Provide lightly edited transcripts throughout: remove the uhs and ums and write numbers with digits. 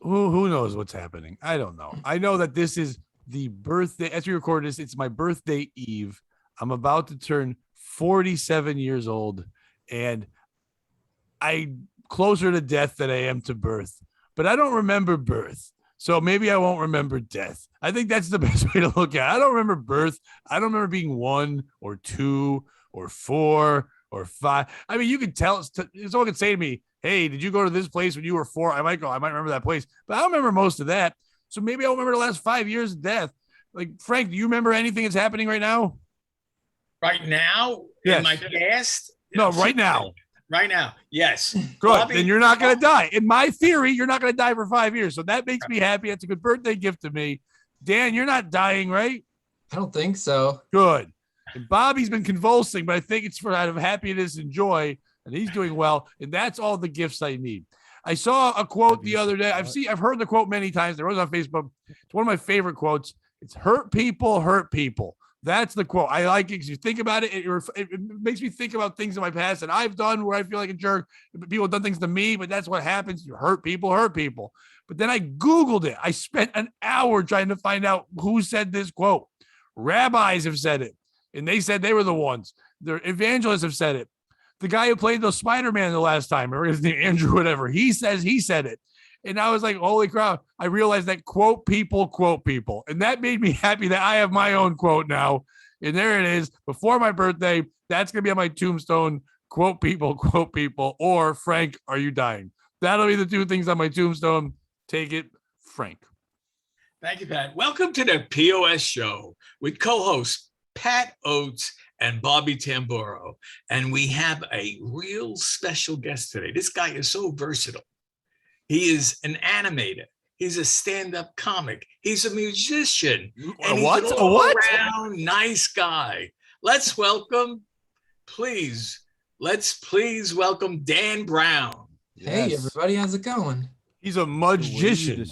Who knows what's happening? I don't know. I know that this is the birthday. As we record this, it's my birthday eve. I'm about to turn 47 years old, and I'm closer to death than I am to birth. But I don't remember birth. So maybe I won't remember death. I think that's the best way to look at it. I don't remember birth. I don't remember being 1 or 2 or 4 or 5. I mean, you can tell. Someone could say to me, hey, did you go to this place when you were 4? I might go, I might remember that place, but I don't remember most of that. So maybe I'll remember the last 5 years of death. Like, Frank, do you remember anything that's happening right now? Right now? Yes. In my past? No, right now. Right now, yes. Good. Bobby, then you're not going to die. In my theory, you're not going to die for 5 years. So that makes me happy. That's a good birthday gift to me. Dan, you're not dying, right? I don't think so. Good. And Bobby's been convulsing, but I think it's for out of happiness and joy, and he's doing well. And that's all the gifts I need. I saw a quote the other day. I've heard the quote many times. There was on Facebook. It's one of my favorite quotes. It's hurt people, hurt people. That's the quote. I like it because you think about it, it makes me think about things in my past that I've done where I feel like a jerk. People have done things to me, but that's what happens. You hurt people, hurt people. But then I Googled it. I spent an hour trying to find out who said this quote. Rabbis have said it, and they said they were the ones. The evangelists have said it. The guy who played the Spider-Man the last time, or his name, Andrew, whatever, he says he said it. And I was like, holy crap. I realized that quote people. And that made me happy that I have my own quote now. And there it is. Before my birthday, that's going to be on my tombstone. Quote people, or Frank, are you dying? That'll be the two things on my tombstone. Take it, Frank. Thank you, Pat. Welcome to the POS show with co-hosts Pat Oates and Bobby Tamburo. And we have a real special guest today. This guy is so versatile. He is an animator. He's a stand-up comic. He's a musician. And he's an all-around nice guy. Let's please welcome Dan Brown. Hey, everybody, how's it going? He's a magician.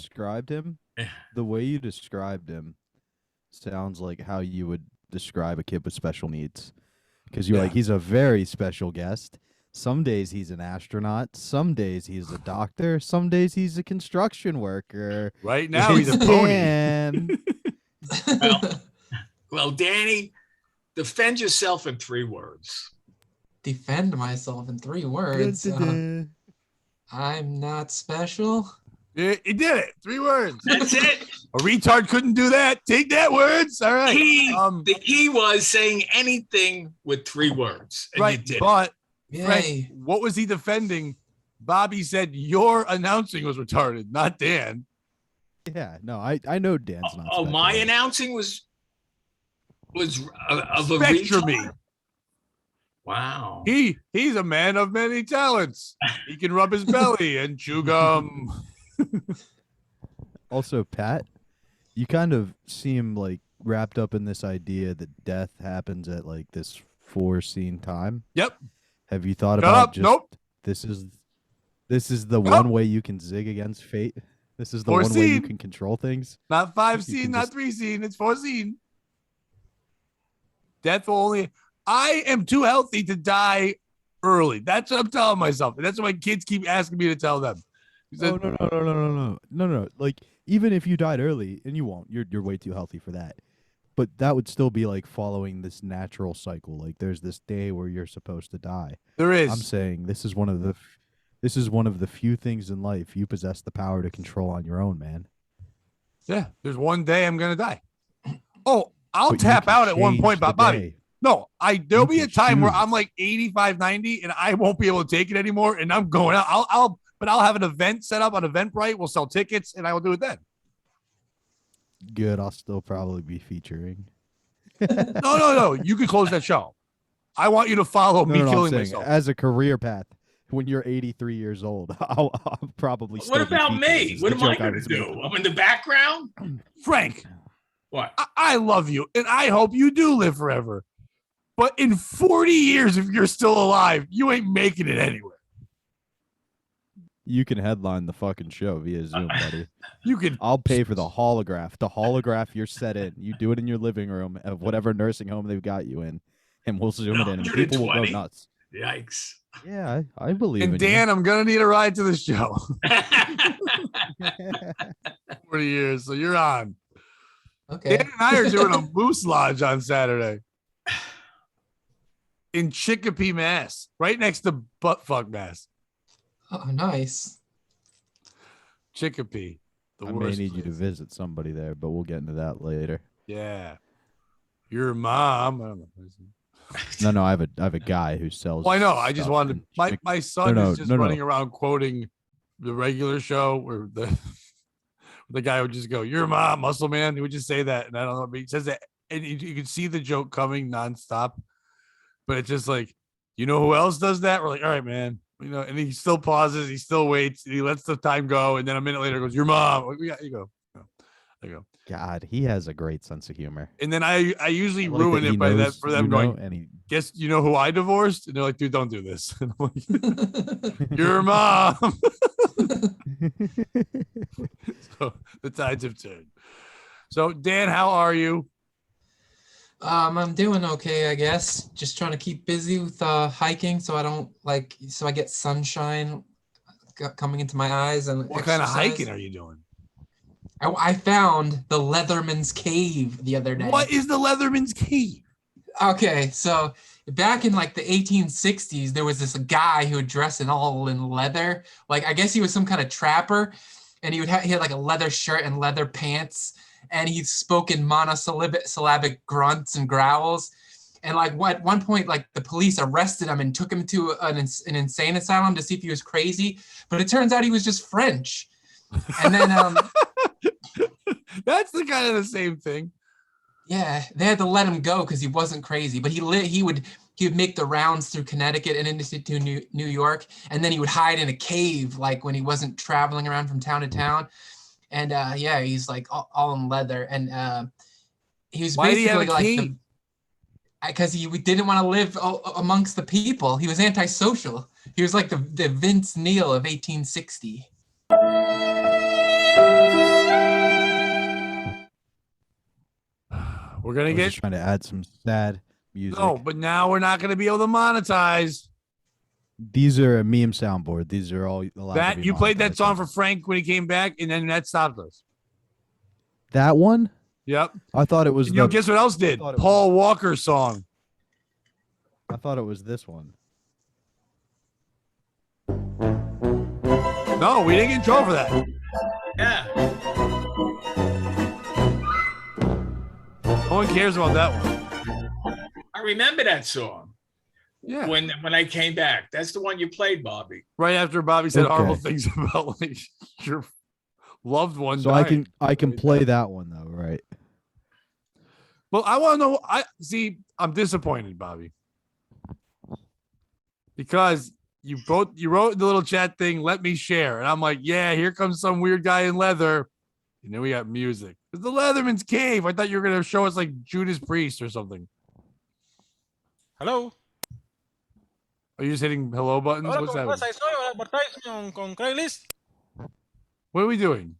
The way you described him sounds like how you would describe a kid with special needs. Because you're like, he's a very special guest. Some days he's an astronaut. Some days he's a doctor. Some days he's a construction worker. Right now he's a pony. Well, Danny, defend yourself in 3 words. Defend myself in 3 words. I'm not special. Yeah, he did it. 3 words. That's it. A retard couldn't do that. Take that words. All right. The key was saying anything with 3 words. And right. You did. But Frank, what was he defending? Bobby said your announcing was retarded, not Dan. Yeah, no, I know Dan's not. Oh, my announcing was of a Spectrum-y. Wow. He's a man of many talents. He can rub his belly and chew gum. Also, Pat, you kind of seem like wrapped up in this idea that death happens at like this foreseen time. Yep. Have you thought about this is the Nope. one way you can zig against fate? This is the one way you can control things? Not 5 scene, not 3 scene. It's 4 scene. Death will only... I am too healthy to die early. That's what I'm telling myself. And that's what my kids keep asking me to tell them. No. Like, even if you died early, and you won't, you're way too healthy for that. But that would still be like following this natural cycle. Like, there's this day where you're supposed to die. There is. I'm saying this is one of the few things in life you possess the power to control on your own, man. Yeah, there's one day I'm gonna die. Oh, I'll tap out at one point, Bobby. No, there'll be a time where I'm like 85, 90, and I won't be able to take it anymore, and I'm going out. I'll have an event set up on Eventbrite. We'll sell tickets, and I will do it then. Good. I'll still probably be featuring. No. You can close that show. I want you to follow me killing myself. As a career path, when you're 83 years old, I'll probably still What about me? What am I going to do? I'm in the background? Frank. What? I love you, and I hope you do live forever. But in 40 years, if you're still alive, you ain't making it anywhere. You can headline the fucking show via Zoom, buddy. You can. I'll pay for the holograph. The holograph you're set in. You do it in your living room of whatever nursing home they've got you in, and we'll zoom it in, and people will go nuts. Yikes. Yeah, I believe in you. And Dan, I'm going to need a ride to the show. 40 years. So you're on. Okay. Dan and I are doing a moose lodge on Saturday in Chicopee, Mass, right next to Buttfuck, Mass. Oh, nice. Chicopee. I may need you to visit somebody there, but we'll get into that later. Yeah. Your mom. I don't know. No, I have a guy who sells. Well, I know. I just stuff wanted in my son No, is just no, no. running around quoting the regular show where the guy would just go, "Your mom, muscle man." He would just say that, and I don't know. But he says that, and you can see the joke coming nonstop. But it's just like, you know who else does that? We're like, all right, man. You know, and he still pauses, he still waits, he lets the time go, and then a minute later goes, "Your mom." Like, yeah, you go. There you go. God, he has a great sense of humor. And then I usually I like ruin that he it by that knows, for them you going, know, and he "Guess you know who I divorced?" And they're like, "Dude, don't do this." And I'm like, "Your mom." So the tides have turned. So Dan, how are you? I'm doing okay, I guess. Just trying to keep busy with hiking, so I get sunshine coming into my eyes and What exercise. kind of hiking are you doing? I found the Leatherman's Cave the other day. What is the Leatherman's Cave? Okay, so back in like the 1860s, there was this guy who would dress all in leather. Like, I guess he was some kind of trapper, and he had like a leather shirt and leather pants, and he spoke in monosyllabic grunts and growls. And like at one point, like the police arrested him and took him to an insane asylum to see if he was crazy. But it turns out he was just French. And then that's the kind of the same thing. Yeah, they had to let him go because he wasn't crazy. But he would make the rounds through Connecticut and into New York, and then he would hide in a cave like when he wasn't traveling around from town to town. And yeah, he's like all in leather, and he was basically like because he didn't want to live amongst the people. He was antisocial. He was like the Vince Neil of 1860. We're gonna get just trying to add some sad music. No, but now we're not gonna be able to monetize. These are a meme soundboard. These are all allowed That to be you played that monetized. song for Frank when he came back, and then that stopped us. That one? Yep. I thought it was. You know, guess what else did? Paul Walker's song. I thought it was this one. No, we didn't get in trouble for that. Yeah. No one cares about that one. I remember that song. Yeah. When I came back. That's the one you played, Bobby. Right after Bobby said Okay. horrible things about like your loved one. So dying. I can play that one though, right? Well, I want to know. I'm disappointed, Bobby, because you wrote in the little chat thing, "Let me share," and I'm like, yeah, here comes some weird guy in leather, and then we got music. It's the Leatherman's Cave. I thought you were gonna show us like Judas Priest or something. Hello. Are you just hitting hello buttons? Hola, What's ¿cómo happening? estás? Ahí estoy, advertising con Craigslist. What are we doing?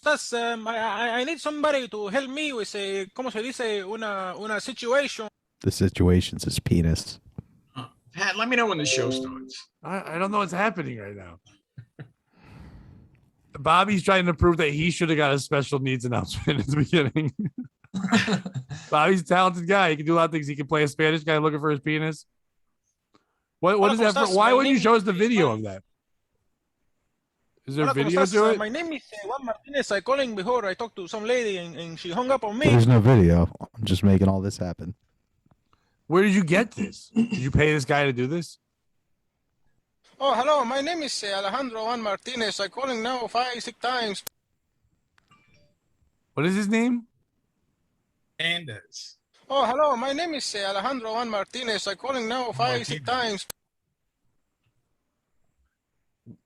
I need somebody to help me with ¿cómo se dice? Una situation. The situation's his penis. Pat, let me know when the show starts. I don't know what's happening right now. Bobby's trying to prove that he should have got a special needs announcement at the beginning. Bobby's a talented guy. He can do a lot of things. He can play a Spanish guy looking for his penis. What is that for? Why wouldn't you show us the video of that? Is there a video to it? My name is Juan Martinez. I calling before I talked to some lady and she hung up on me. There's no video. I'm just making all this happen. Where did you get this? Did you pay this guy to do this? Oh, hello. My name is Alejandro Juan Martinez. I calling now 5-6 times. What is his name? Anders. Oh, hello. My name is Alejandro Juan Martinez. I calling now 5-6 times.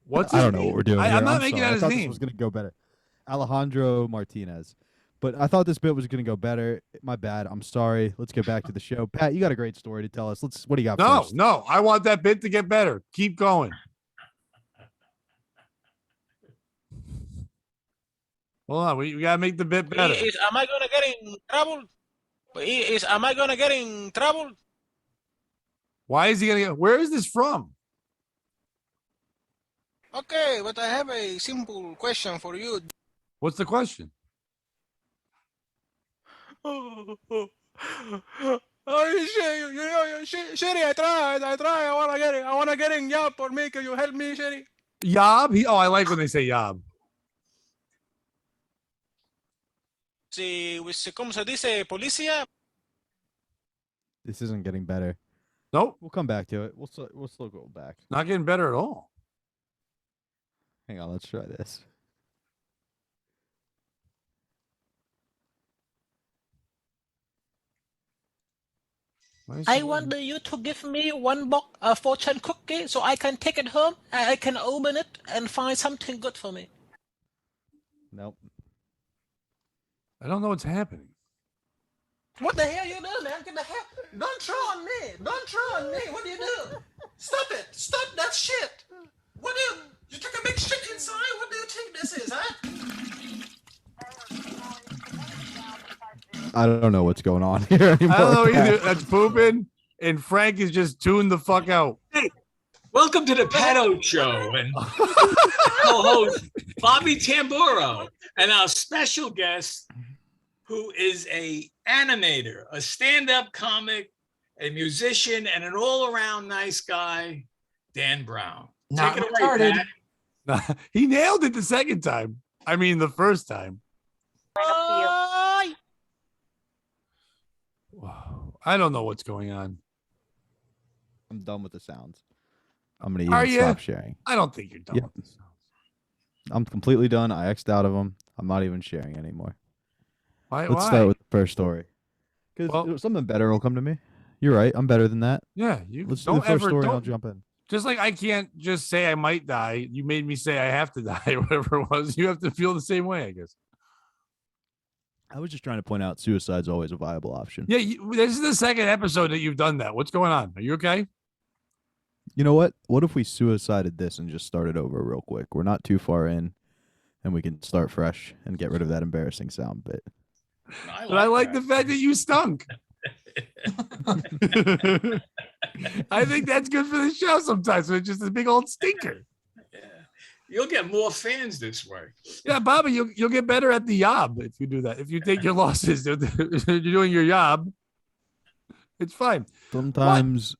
What's I his don't know name? what we're doing. I'm not sorry. making out I his thought name. this was gonna go better. Alejandro Martinez. But I thought this bit was gonna go better. My bad. I'm sorry. Let's get back to the show. Pat, you got a great story to tell us. What do you got first? No. I want that bit to get better. Keep going. Hold on. We gotta make the bit better. Am I gonna get in trouble? Am I gonna get in trouble? Why is he gonna get? Where is this from? Okay, but I have a simple question for you. What's the question? Oh, Sherry, I tried. I wanna get it. I wanna get in job for me. Can you help me, Sherry? Yob? I like when they say yob. Sí, ¿cómo se dice? Policía. This isn't getting better. Nope. We'll come back to it. We'll still go back. Not getting better at all. Hang on, let's try this. I want you to give me one box of fortune cookie so I can take it home and I can open it and find something good for me. Nope. I don't know what's happening. What the hell you do, man? Get the hell! Don't throw on me! Don't throw on me! What do you do? Stop it! Stop that shit! What do you took a big shit inside? What do you think this is, huh? I don't know what's going on here anymore. I don't know either. That's pooping, and Frank is just tuned the fuck out. Hey, welcome to the Pat Oates Show, and co-host Bobby Tamburo, and our special guest, who is a animator, a stand-up comic, a musician, and an all-around nice guy, Dan Brown. Not Take it away, retarded. Pat. He nailed it the second time. I mean, the first time. Wow. I don't know what's going on. I'm done with the sounds. I'm gonna Are even you? stop sharing. I don't think you're done Yep. with this. I'm completely done. I X'd out of them. I'm not even sharing anymore. Why? Let's start with the first story. Because Well- something better will come to me. You're right. I'm better than that. Yeah, you Let's do don't the first ever story and I'll don't, jump in. just like I can't just say I might die. You made me say I have to die, whatever it was. You have to feel the same way, I guess. I was just trying to point out suicide's always a viable option. Yeah, this is the second episode that you've done that. What's going on? Are you okay? You know what? What if we suicided this and just started over real quick? We're not too far in, and we can start fresh and get rid of that embarrassing sound bit. But I like the fact that you stunk. I think that's good for the show sometimes. So it's just a big old stinker. Yeah. You'll get more fans this way. Yeah, Bobby, you'll get better at the job if you do that. If you take your losses, you're doing your job. It's fine. Sometimes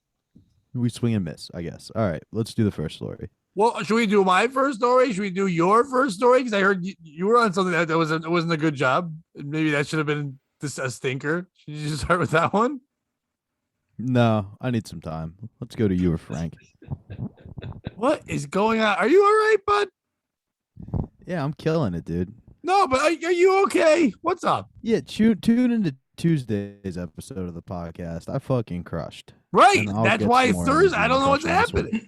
we swing and miss, I guess. All right, let's do the first story. Well, should we do my first story? Should we do your first story? Because I heard you were on something that wasn't a good job. Maybe that should have been a stinker. Should you just start with that one? No, I need some time. Let's go to you or Frank. What is going on? Are you all right, bud? Yeah, I'm killing it, dude. No, but are you okay? What's up? Yeah, tune into Tuesday's episode of the podcast. I fucking crushed. Right. And I'll That's get why some it's more Thursday. I energy don't know what's and crush on this one. happening.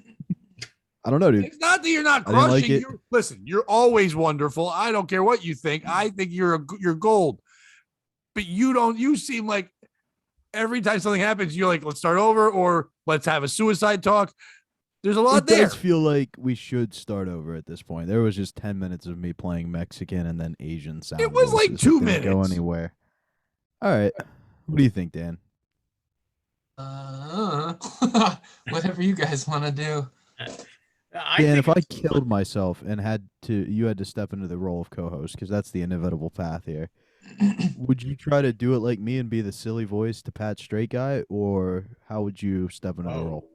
I don't know, dude. It's not that you're not I didn't like crushing. it. Listen, you're always wonderful. I don't care what you think. I think you're gold. But you seem like every time something happens, you're like, let's start over or let's have a suicide talk. There's a lot It there. does feel like we should start over at this point. There was just 10 minutes of me playing Mexican and then Asian sound. It was like voices. 2 It didn't go minutes. anywhere. All right. What do you think, Dan? Whatever you guys want to do. Dan, if I killed myself and you had to step into the role of co-host, because that's the inevitable path here, would you try to do it like me and be the silly voice to Pat Straight Guy, or how would you step into the role?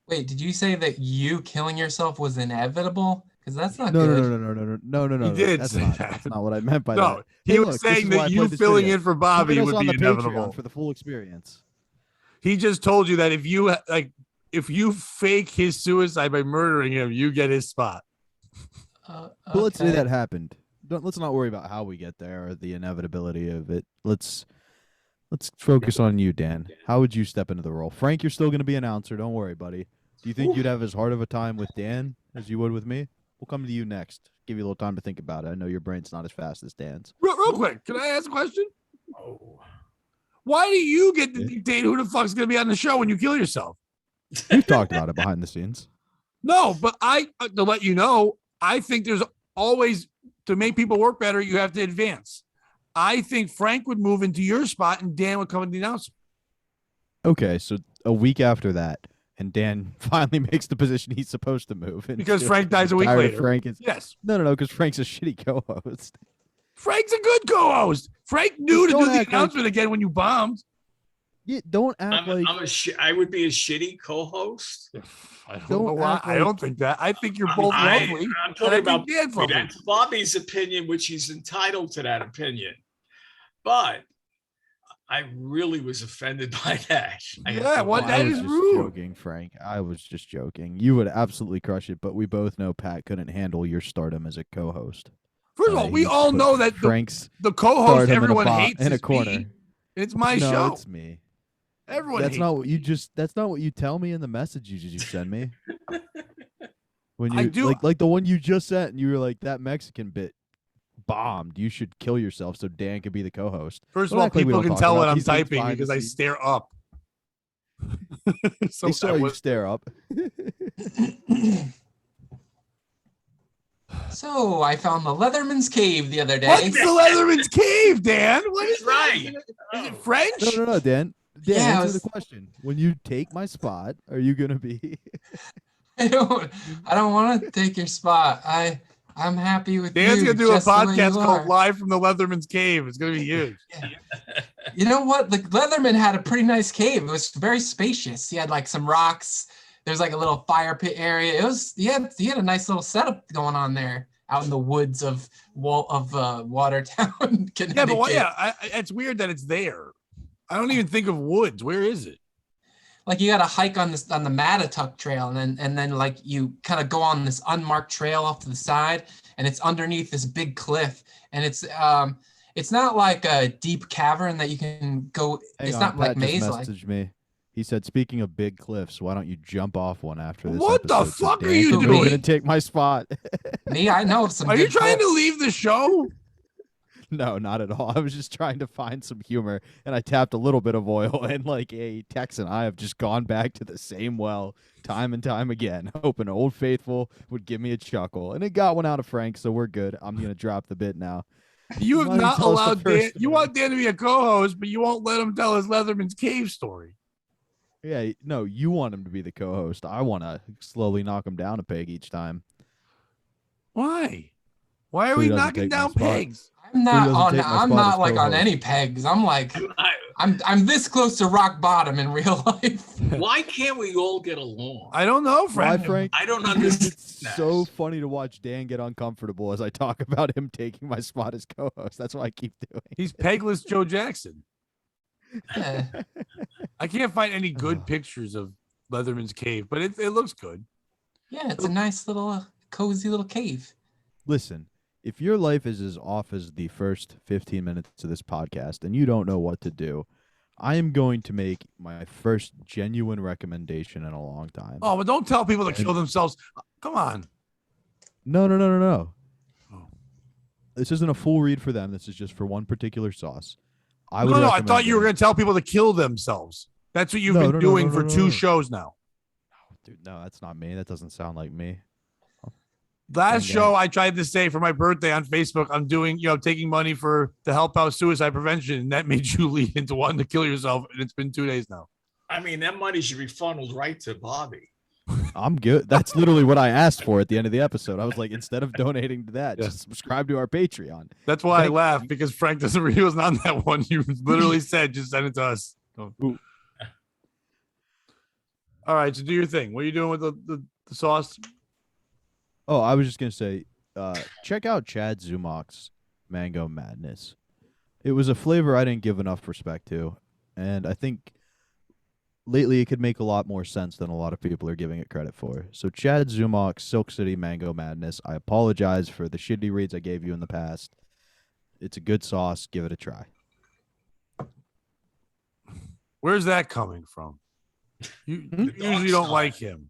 Wait, did you say that you killing yourself was inevitable? Because that's not No, good. no. He did That's say not. that. That's not what I meant by No, that. he Hey, was look, this saying is why I that you played this filling video. in for Bobby Join us would on be the Patreon inevitable. for the full experience. He just told you that if you fake his suicide by murdering him, you get his spot. But let's say Okay. that happened. Let's not worry about how we get there or the inevitability of it. Let's focus on you, Dan. How would you step into the role? Frank, you're still going to be announcer. Don't worry, buddy. Do you think you'd have as hard of a time with Dan as you would with me? We'll come to you next. Give you a little time to think about it. I know your brain's not as fast as Dan's. Real quick, can I ask a question? Oh. Why do you get to dictate who the fuck's going to be on the show when you kill yourself? We've talked about it behind the scenes. No, but to let you know, I think there's always, to make people work better, you have to advance. I think Frank would move into your spot and Dan would come in the announcement. Okay, so a week after that, and Dan finally makes the position he's supposed to move Because into. Frank dies a week Tired of later. Frank is, Yes. No, because Frank's a shitty co-host. Frank's a good co-host. Frank knew to Don't do the act announcement again when you bombed. Yeah, don't act like I would be a shitty co-host. I don't Don't know why. act I like- don't think that. I think you're both lovely. I'm and talking I think about Dan's lovely. that's Bobby's opinion, which he's entitled to that opinion. But I really was offended by that. Yeah, what? I That was is just rude. joking, Frank. I was just joking. You would absolutely crush it, but we both know Pat couldn't handle your stardom as a co-host. First of all, we He's all put know that Frank's the co-host stardom everyone in a hates in a is corner. me. It's my No, show. it's me. Everyone That's hates not what you just. That's not what you tell me in the messages you send me. When I you do- like the one you just sent, and you were like, "That Mexican bit bombed. You should kill yourself so Dan could be the co-host." First of Don't all, act like we people don't can talk tell about when I'm these things typing behind the because I scenes. stare up. So They saw I you was- stare up. So I found the Leatherman's cave the other day. What's the Leatherman's cave, Dan? What is That's right. that? Is it French? No, Dan. Dan, Yeah, answer the question. When you take my spot, are you gonna be? I don't want to take your spot. I'm happy with Dan's you. gonna do a just the way podcast you called are. "Live from the Leatherman's Cave." It's gonna be huge. You know what? The Leatherman had a pretty nice cave. It was very spacious. He had like some rocks. There's like a little fire pit area. It was he had a nice little setup going on there out in the woods of Watertown, Connecticut. Yeah, but it's weird that it's there. I don't even think of woods. Where is it? Like you got to hike on the Mattatuck Trail, and then like you kind of go on this unmarked trail off to the side, and it's underneath this big cliff, and it's not like a deep cavern that you can go. It's not like maze like. Messaged me. He said, "Speaking of big cliffs, why don't you jump off one after this?" What the episode so fuck are Dan you can be doing? gonna take my spot? Me, I know some. Are you good trying to cliffs. leave the show? No, not at all. I was just trying to find some humor, and I tapped a little bit of oil, and like a Tex and I have just gone back to the same well time and time again, hoping Old Faithful would give me a chuckle, and it got one out of Frank, so we're good. I'm gonna drop the bit now. You Why have don't you not tell us the allowed Dan. first You one? want Dan to be a co-host, but you won't let him tell his Leatherman's Cave story. Yeah, no, you want him to be the co-host. I want to slowly knock him down a peg each time. Why? Why are So he we doesn't knocking take my down spot. pegs? I'm not doesn't on. take my I'm spot not as like on co-host? any pegs. I'm like I'm this close to rock bottom in real life. Why can't we all get along? I don't know, Why, Frank. Frank? I don't Because understand. it's so funny to watch Dan get uncomfortable as I talk about him taking my spot as co-host. That's what I keep doing. He's pegless Joe Jackson. Yeah. I can't find any good pictures of Leatherman's Cave, but it looks good. Yeah, it's a nice little cozy little cave. Listen, if your life is as off as the first 15 minutes of this podcast and you don't know what to do, I am going to make my first genuine recommendation in a long time. Oh, but don't tell people to kill themselves. Come on. No. Oh. This isn't a full read for them. This is just for one particular sauce. I thought you were going to tell people to kill themselves. That's what you've been doing for two shows now. Dude, no, that's not me. That doesn't sound like me. Last Okay. show I tried to say for my birthday on Facebook, I'm doing, taking money to help out suicide prevention. And that made you lead into wanting to kill yourself. And it's been 2 days now. I mean, that money should be funneled right to Bobby. I'm good. That's literally what I asked for at the end of the episode. I was like, instead of donating to that, just subscribe to our Patreon. That's why I Thank laughed, because Frank he wasn't on that one. You literally said, just send it to us. Oh. Ooh. All right, so do your thing. What are you doing with the sauce? Oh, I was just gonna say, check out Chad Zumach's Mango Madness. It was a flavor I didn't give enough respect to, and I think lately it could make a lot more sense than a lot of people are giving it credit for. So Chad Zumach's Silk City Mango Madness. I apologize for the shitty reads I gave you in the past. It's a good sauce. Give it a try. Where's that coming from? You usually don't like him.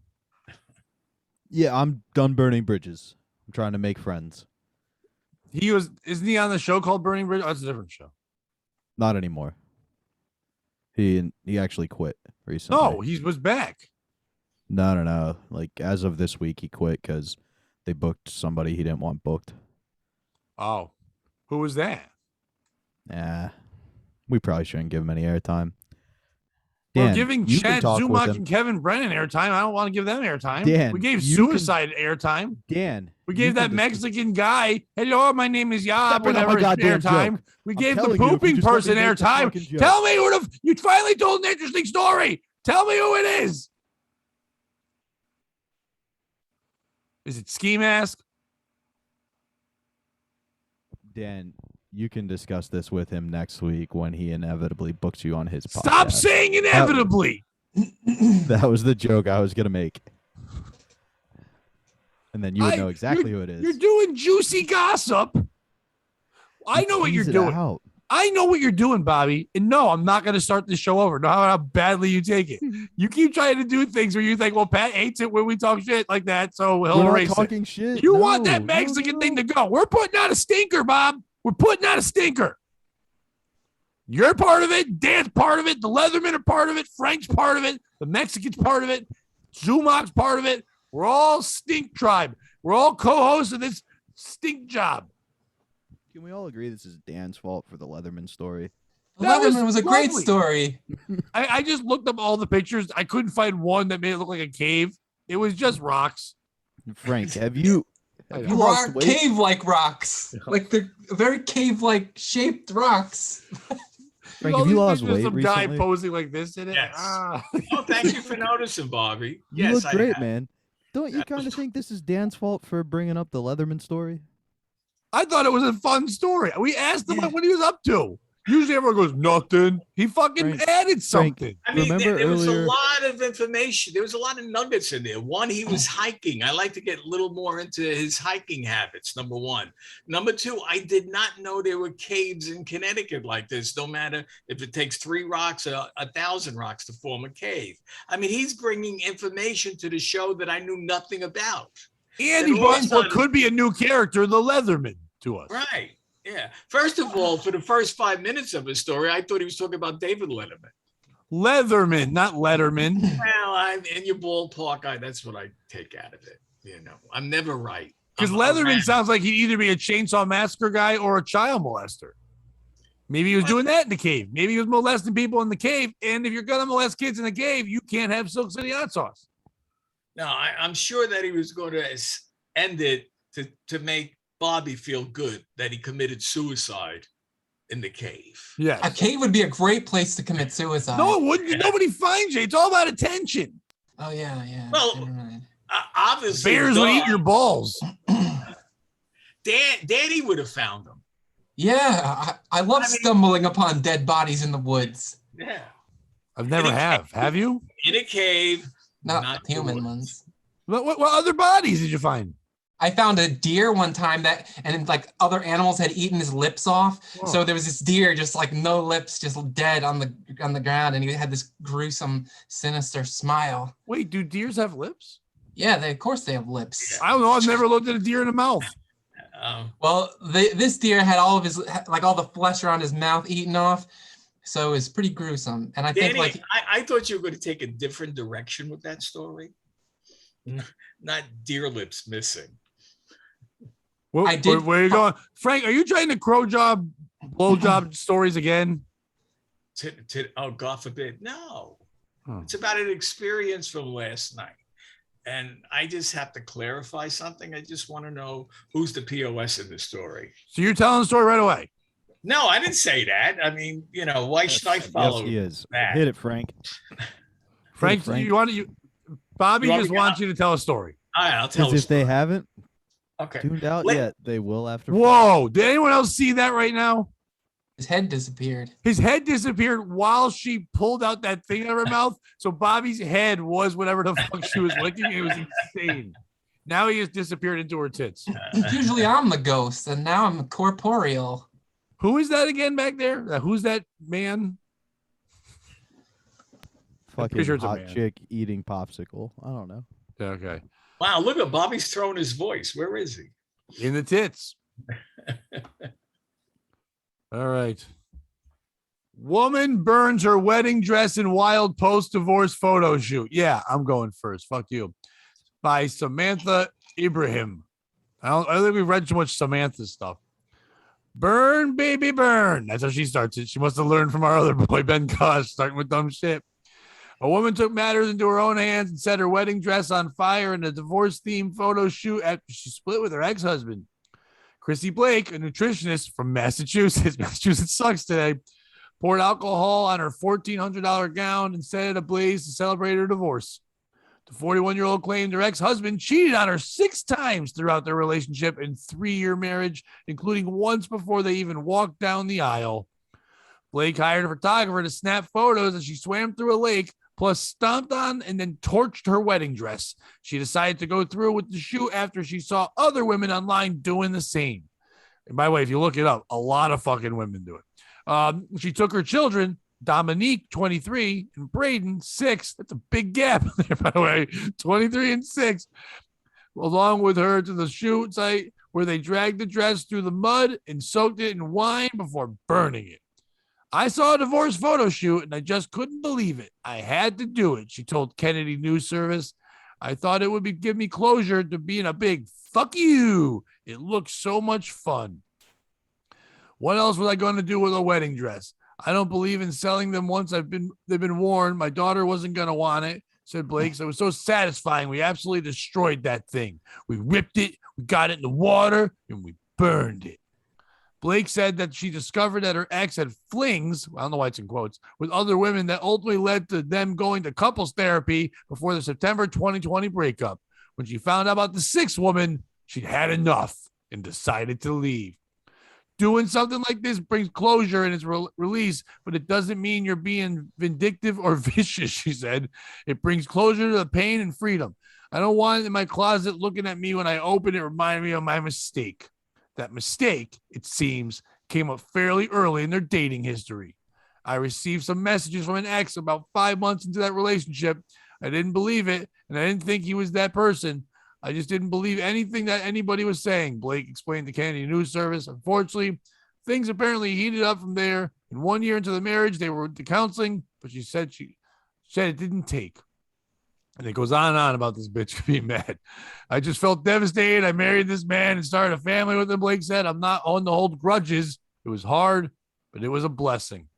Yeah, I'm done burning bridges. I'm trying to make friends. Isn't he on the show called Burning Bridge? Oh, that's a different show. Not anymore. He actually quit recently. No, he was back. No. Like, as of this week, he quit because they booked somebody he didn't want booked. Oh, who was that? We probably shouldn't give him any airtime. We're Dan, giving you can Chad talk with Zumach him. and Kevin Brennan airtime. I don't want to give them airtime. Dan, we gave you can- suicide airtime. Dan, We you gave can that dis- Mexican guy, hello, my name is Yob, Stop bringing up whatever, my goddamn airtime. joke. We I'm gave the telling you, if you pooping just person fucking make the airtime. fucking joke. Tell me you finally told an interesting story. Tell me who it is. Is it Ski Mask? Dan, you can discuss this with him next week when he inevitably books you on his podcast. Stop saying inevitably. That was the joke I was gonna make. And then you would know exactly who it is. You're doing juicy gossip. I know what you're Tease it doing. out. I know what you're doing, Bobby. And no, I'm not going to start this show over. No, how badly you take it. You keep trying to do things where you think, well, Pat hates it when we talk shit like that, so he'll We're erase not talking shit. it. You No, want that no, Mexican no. thing to go. We're putting out a stinker, Bob. We're putting out a stinker. You're part of it. Dan's part of it. The Leatherman are part of it. Frank's part of it. The Mexicans part of it. Zumach's part of it. We're all stink tribe. We're all co-hosts of this stink job. Can we all agree this is Dan's fault for the Leatherman story? That was Leatherman was a great lovely. story. I just looked up all the pictures. I couldn't find one that made it look like a cave. It was just rocks. Frank, have you lost Rock, weight? cave-like rocks. Like they're very cave-like shaped rocks. Frank, All have you these lost pictures of weight some guy recently? posing like this in it. Yes. Ah. Oh, thank you for noticing, Bobby. You Yes, look great, I have. man. Don't you kind of think this is Dan's fault for bringing up the Leatherman story? I thought it was a fun story. We asked him Yeah. what he was up to. Usually everyone goes, nothing. He fucking Frank, added something. I mean, Remember there was a earlier- lot of information. There was a lot of nuggets in there. One, he was hiking. I like to get a little more into his hiking habits, number one. Number two, I did not know there were caves in Connecticut like this, no matter if it takes 3 rocks or 1,000 rocks to form a cave. I mean, he's bringing information to the show that I knew nothing about. And he And brought also- what could be a new character, the Leatherman, to us. Right. Yeah. First of all, for the first 5 minutes of his story, I thought he was talking about David Letterman. Leatherman, not Letterman. Well, I'm in your ballpark. That's what I take out of it. You know, I'm never right. Because I'm Leatherman around. sounds like he'd either be a chainsaw massacre guy or a child molester. Maybe he was doing that in the cave. Maybe he was molesting people in the cave. And if you're going to molest kids in the cave, you can't have Silk City hot sauce. No, I'm sure that he was going to end it to make Bobby feel good that he committed suicide in the cave. Yes. A cave would be a great place to commit suicide. No, it wouldn't. Nobody finds you. It's all about attention. Oh yeah, yeah. Well, Never mind. Obviously, Bears would eat your balls. Daddy would have found him. Yeah, I love stumbling upon dead bodies in the woods. Yeah, I've never have. Have you? in a cave. Not the human woods. ones. What other bodies did you find? I found a deer one time and like other animals had eaten his lips off. Whoa. So there was this deer just like no lips, just dead on the ground, and he had this gruesome, sinister smile. Wait, do deers have lips? Yeah, of course they have lips. I don't know. I've never looked at a deer in the mouth. Well, this deer had all of his all the flesh around his mouth eaten off, so it's pretty gruesome. And I Danny, think I thought you were going to take a different direction with that story. Not deer lips missing. I did- Where are you going? Frank, are you trying to crow job, blow job stories again? Oh, God forbid. No. Huh. It's about an experience from last night. And I just have to clarify something. I just want to know who's the POS in the story. So you're telling the story right away. No, I didn't say that. I mean, why should I follow Yes, he is. that? Hit it, Frank. Frank, Frank. Bobby You want just me- wants you to tell a story. All right, I'll tell Because a if they story. haven't Okay. tuned out Let- yet, they will after. Whoa, did anyone else see that right now? his head disappeared. His head disappeared while she pulled out that thing out of her mouth. So Bobby's head was whatever the fuck she was licking. It was insane. Now he has disappeared into her tits. Usually I'm the ghost, and now I'm corporeal. Who is that again back there? Who's that man? Fucking picture it's a hot man. chick eating popsicle. I don't know. Okay. Wow, look at Bobby's throwing his voice. Where is he? In the tits. All right. Woman burns her wedding dress in wild post-divorce photo shoot. Yeah, I'm going first. Fuck you. By Samantha Ibrahim. I don't think we've read too much Samantha stuff. Burn, baby, burn. That's how she starts it. She must have learned from our other boy, Ben Kosh, starting with dumb shit. A woman took matters into her own hands and set her wedding dress on fire in a divorce-themed photo shoot after she split with her ex-husband. Chrissy Blake, a nutritionist from Massachusetts, Massachusetts sucks today, poured alcohol on her $1,400 gown and set it ablaze to celebrate her divorce. The 41-year-old claimed her ex-husband cheated on her 6 times throughout their relationship and 3-year marriage, including once before they even walked down the aisle. Blake hired a photographer to snap photos as she swam through a lake, plus stomped on and then torched her wedding dress. She decided to go through with the shoot after she saw other women online doing the same. And by the way, if you look it up, a lot of fucking women do it. She took her children, Dominique, 23, and Braden, 6. That's a big gap there, by the way. 23 and 6. Along with her to the shoot site where they dragged the dress through the mud and soaked it in wine before burning it. I saw a divorce photo shoot and I just couldn't believe it. I had to do it, she told Kennedy News Service. I thought it would give me closure to being a big fuck you. It looks so much fun. What else was I going to do with a wedding dress? I don't believe in selling them once they've been worn. My daughter wasn't going to want it, said Blake. So it was so satisfying. We absolutely destroyed that thing. We ripped it, we got it in the water, and we burned it. Blake said that she discovered that her ex had flings, I don't know why it's in quotes, with other women that ultimately led to them going to couples therapy before the September 2020 breakup. When she found out about the 6th woman, she'd had enough and decided to leave. Doing something like this brings closure in its release, but it doesn't mean you're being vindictive or vicious, she said. It brings closure to the pain and freedom. I don't want it in my closet looking at me when I open it, remind me of my mistake. That mistake, it seems, came up fairly early in their dating history. I received some messages from an ex about 5 months into that relationship. I didn't believe it, and I didn't think he was that person. I just didn't believe anything that anybody was saying, Blake explained to Kennedy News Service. Unfortunately, things apparently heated up from there. And 1 year into the marriage, they were to counseling, but she said it didn't take. And it goes on and on about this bitch being mad. I just felt devastated. I married this man and started a family with him, Blake said. I'm not on to hold grudges. It was hard, but it was a blessing.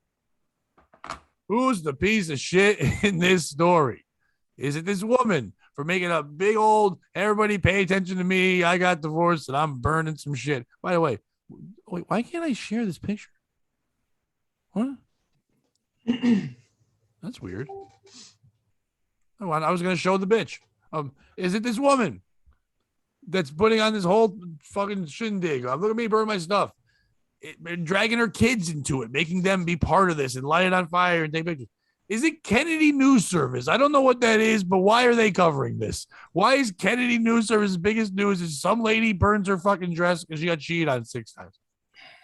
Who's the piece of shit in this story? Is it this woman for making a big old, everybody pay attention to me, I got divorced and I'm burning some shit? By the way, wait, why can't I share this picture? What? That's weird. I was going to show the bitch. Is it this woman that's putting on this whole fucking shindig? Look at me burn my stuff. Dragging her kids into it, making them be part of this and light it on fire and take pictures. Is it Kennedy News Service? I don't know what that is, but why are they covering this? Why is Kennedy News Service's biggest news is some lady burns her fucking dress because she got cheated on 6 times?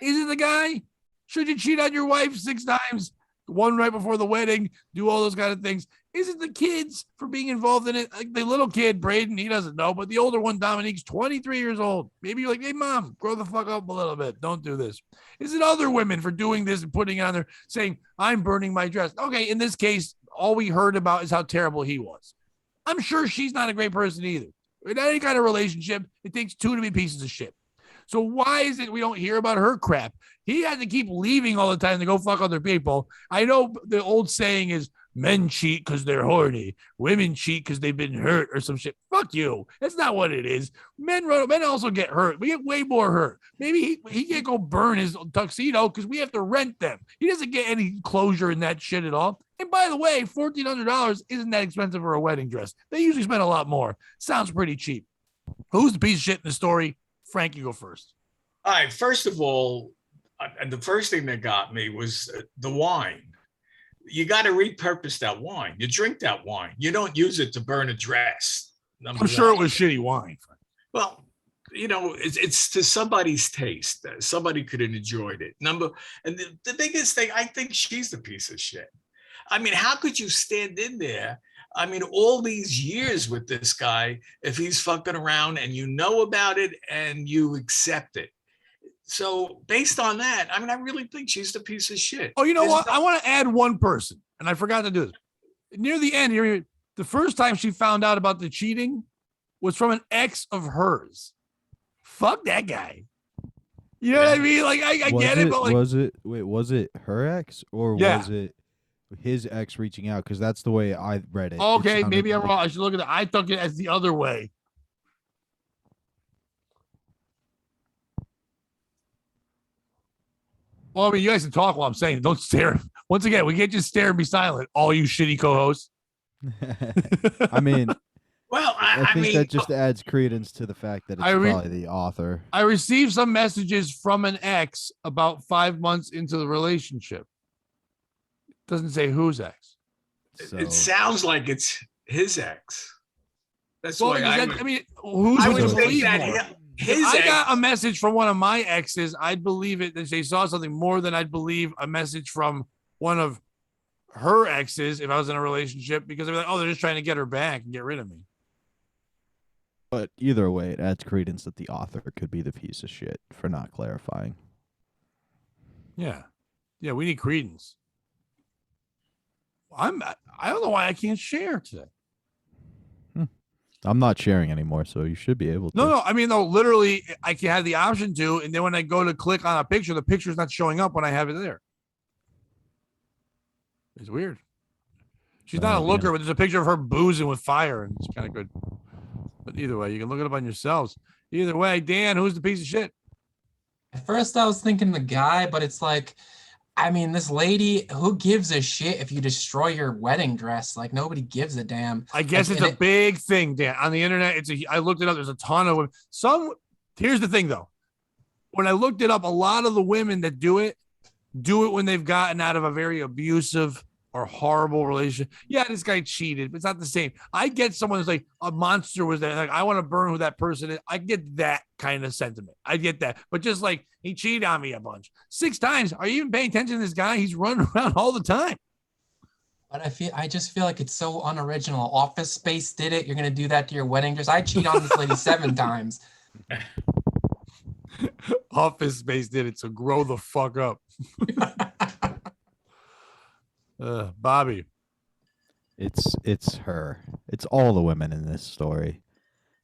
Is it the guy? Should you cheat on your wife 6 times? One right before the wedding, do all those kind of things. Is it the kids for being involved in it? Like the little kid, Braden, he doesn't know, but the older one, Dominique's 23 years old. Maybe you're like, hey, mom, grow the fuck up a little bit. Don't do this. Is it other women for doing this and putting it on there saying, I'm burning my dress? Okay, in this case, all we heard about is how terrible he was. I'm sure she's not a great person either. In any kind of relationship, it takes 2 to be pieces of shit. So why is it we don't hear about her crap? He had to keep leaving all the time to go fuck other people. I know the old saying is men cheat because they're horny. Women cheat because they've been hurt or some shit. Fuck you. That's not what it is. Men also get hurt. We get way more hurt. Maybe he can't go burn his tuxedo because we have to rent them. He doesn't get any closure in that shit at all. And by the way, $1,400 isn't that expensive for a wedding dress. They usually spend a lot more. Sounds pretty cheap. Who's the piece of shit in the story? Frank, you go first. All right. First of all, the first thing that got me was the wine. You got to repurpose that wine. You drink that wine. You don't use it to burn a dress. I'm sure it was shitty wine. Well, it's to somebody's taste. Somebody could have enjoyed it. And the biggest thing, I think she's the piece of shit. I mean, how could you stand in there? I mean, all these years with this guy, if he's fucking around and you know about it and you accept it. So based on that, I mean, I really think she's the piece of shit. Oh, you know what? I want to add one person, and I forgot to do this. Near the end here, the first time she found out about the cheating was from an ex of hers. Fuck that guy. You know what I mean? Like, I get it, but like, was it her ex or was it his ex reaching out, because that's the way I read it. Okay, It sounded maybe I'm like- wrong. I should look at it. I took it as the other way. Well, I mean, you guys can talk while I'm saying it. Don't stare. Once again, we can't just stare and be silent. All you shitty co-hosts. I mean, Well, I I think mean, that just adds credence to the fact that it's probably the author. I received some messages from an ex about 5 months into the relationship. Doesn't say whose ex. So it sounds like it's his ex. That's Well, why because I that, I mean, who's I going would to think believe that more? his If I ex, got a message from one of my exes, I'd believe it that they saw something more than I'd believe a message from one of her exes if I was in a relationship, because I'd be like, oh, they're just trying to get her back and get rid of me. But either way, it adds credence that the author could be the piece of shit for not clarifying. Yeah. Yeah, we need credence. I don't know why I can't share today. I'm not sharing anymore, so you should be able to. No, I mean, no, literally, I can have the option to, and then when I go to click on a picture, the picture's not showing up when I have it there. It's weird. She's not a looker, yeah. but there's a picture of her boozing with fire, and it's kind of good. But either way, you can look it up on yourselves. Either way, Dan, who's the piece of shit? At first, I was thinking the guy, but it's like, I mean, this lady, who gives a shit if you destroy your wedding dress? Like, nobody gives a damn. I guess Like, it's a big thing, Dan. On the internet, I looked it up. There's a ton of women. Here's the thing, though. When I looked it up, a lot of the women that do it when they've gotten out of a very abusive or horrible relationship. Yeah, this guy cheated, but it's not the same. I get someone who's like, a monster was there. Like, I want to burn who that person is. I get that kind of sentiment. I get that. But just like, he cheated on me a bunch. 6 times. Are you even paying attention to this guy? He's running around all the time. But I just feel like it's so unoriginal. Office Space did it. You're gonna do that to your wedding dress. I cheat on this lady 7 times. Office Space did it, so grow the fuck up. Bobby. It's her. It's all the women in this story,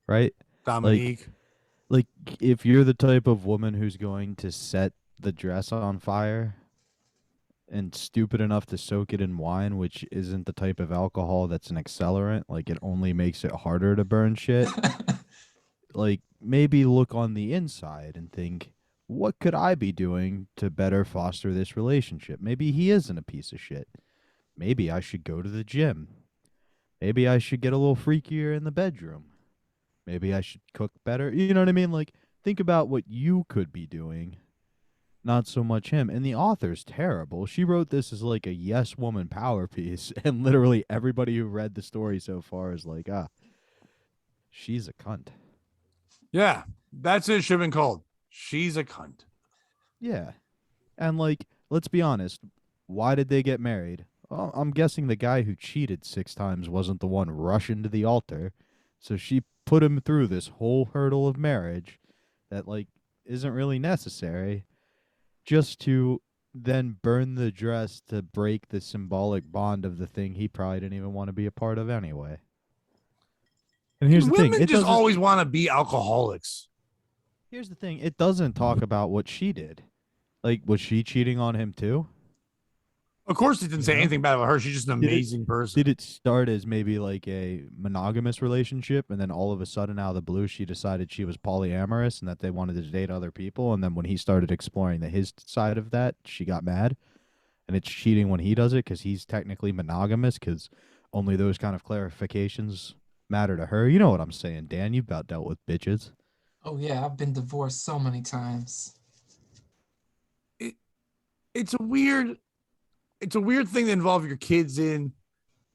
right? Dominique. Like, if you're the type of woman who's going to set the dress on fire and stupid enough to soak it in wine, which isn't the type of alcohol that's an accelerant, like it only makes it harder to burn shit, like maybe look on the inside and think, what could I be doing to better foster this relationship? Maybe he isn't a piece of shit. Maybe I should go to the gym. Maybe I should get a little freakier in the bedroom. Maybe I should cook better. You know what I mean? Like, think about what you could be doing, not so much him. And the author's terrible. She wrote this as like a yes woman power piece, and literally everybody who read the story so far is like, she's a cunt. Yeah, that's it. Should have been called. She's a cunt. Yeah. And like, let's be honest. Why did they get married? Well, I'm guessing the guy who cheated 6 times wasn't the one rushing to the altar. So she put him through this whole hurdle of marriage that like isn't really necessary, just to then burn the dress to break the symbolic bond of the thing he probably didn't even want to be a part of anyway. And here's the thing. Women just always want to be alcoholics. Here's the thing. It doesn't talk about what she did. Like, was she cheating on him too? Of course, it didn't say anything bad about her. She's just an amazing person. Did it start as maybe like a monogamous relationship, and then all of a sudden, out of the blue, she decided she was polyamorous and that they wanted to date other people? And then when he started exploring his side of that, she got mad. And it's cheating when he does it because he's technically monogamous, because only those kind of clarifications matter to her. You know what I'm saying, Dan? You've about dealt with bitches. Oh yeah, I've been divorced so many times. It's a weird thing to involve your kids in.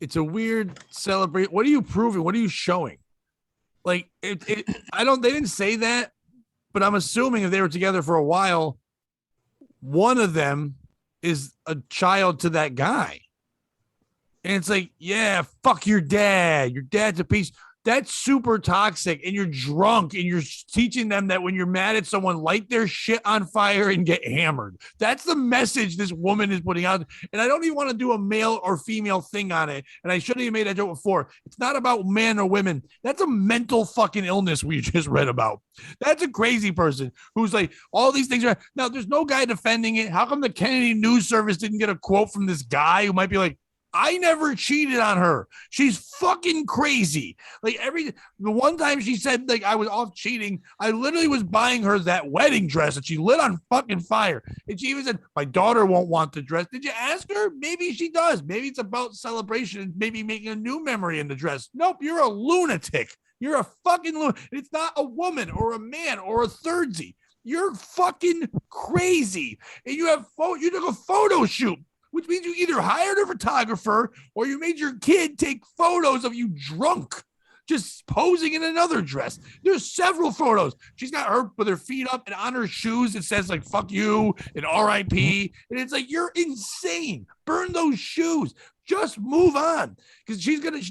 It's a weird celebrate. What are you proving? What are you showing? Like they didn't say that, but I'm assuming if they were together for a while, one of them is a child to that guy. And it's like, yeah, fuck your dad. Your dad's a piece. That's super toxic, and you're drunk, and you're teaching them that when you're mad at someone, light their shit on fire and get hammered. That's the message this woman is putting out. And I don't even want to do a male or female thing on it. And I should have made that joke before. It's not about men or women. That's a mental fucking illness we just read about. That's a crazy person who's like, all these things are. Now, there's no guy defending it. How come the Kennedy News Service didn't get a quote from this guy who might be like, I never cheated on her. She's fucking crazy. Like the one time she said like I was off cheating, I literally was buying her that wedding dress that she lit on fucking fire. And she even said, my daughter won't want the dress. Did you ask her? Maybe she does. Maybe it's about celebration and maybe making a new memory in the dress. Nope, you're a lunatic. You're a fucking lunatic. It's not a woman or a man or a thirdsy. You're fucking crazy. And you took a photo shoot, which means you either hired a photographer or you made your kid take photos of you drunk, just posing in another dress. There's several photos. She's got her with her feet up, and on her shoes it says like fuck you and RIP. And it's like, you're insane. Burn those shoes. Just move on, because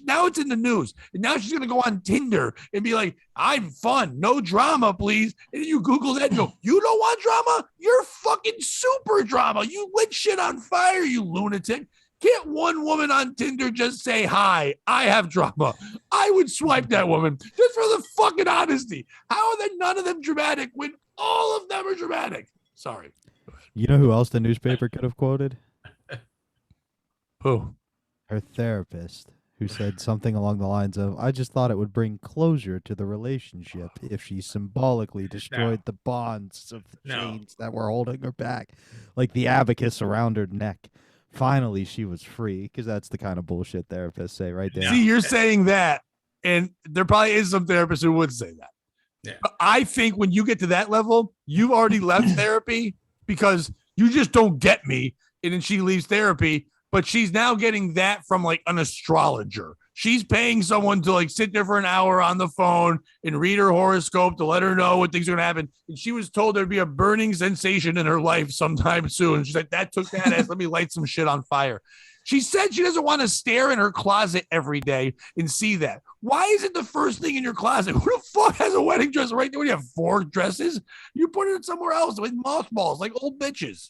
now it's in the news, and now she's gonna go on Tinder and be like, I'm fun, no drama, please. And you Google that and go, you don't want drama? You're fucking super drama. You lit shit on fire, you lunatic. Can't one woman on Tinder just say, hi, I have drama? I would swipe that woman just for the fucking honesty. How are there none of them dramatic when all of them are dramatic? Sorry. You know who else the newspaper could have quoted? Who? Her therapist, who said something along the lines of, I just thought it would bring closure to the relationship if she symbolically destroyed the bonds of the chains that were holding her back, like the abacus around her neck. Finally, she was free, because that's the kind of bullshit therapists say right there. See, you're saying that, and there probably is some therapist who would say that. Yeah. But I think when you get to that level, you've already left therapy because you just don't get me. And then she leaves therapy, but she's now getting that from like an astrologer. She's paying someone to like sit there for an hour on the phone and read her horoscope to let her know what things are going to happen. And she was told there'd be a burning sensation in her life sometime soon. She's like, that took that ass. Let me light some shit on fire. She said she doesn't want to stare in her closet every day and see that. Why is it the first thing in your closet? Who the fuck has a wedding dress right there when you have 4 dresses? You put it somewhere else with mothballs like old bitches.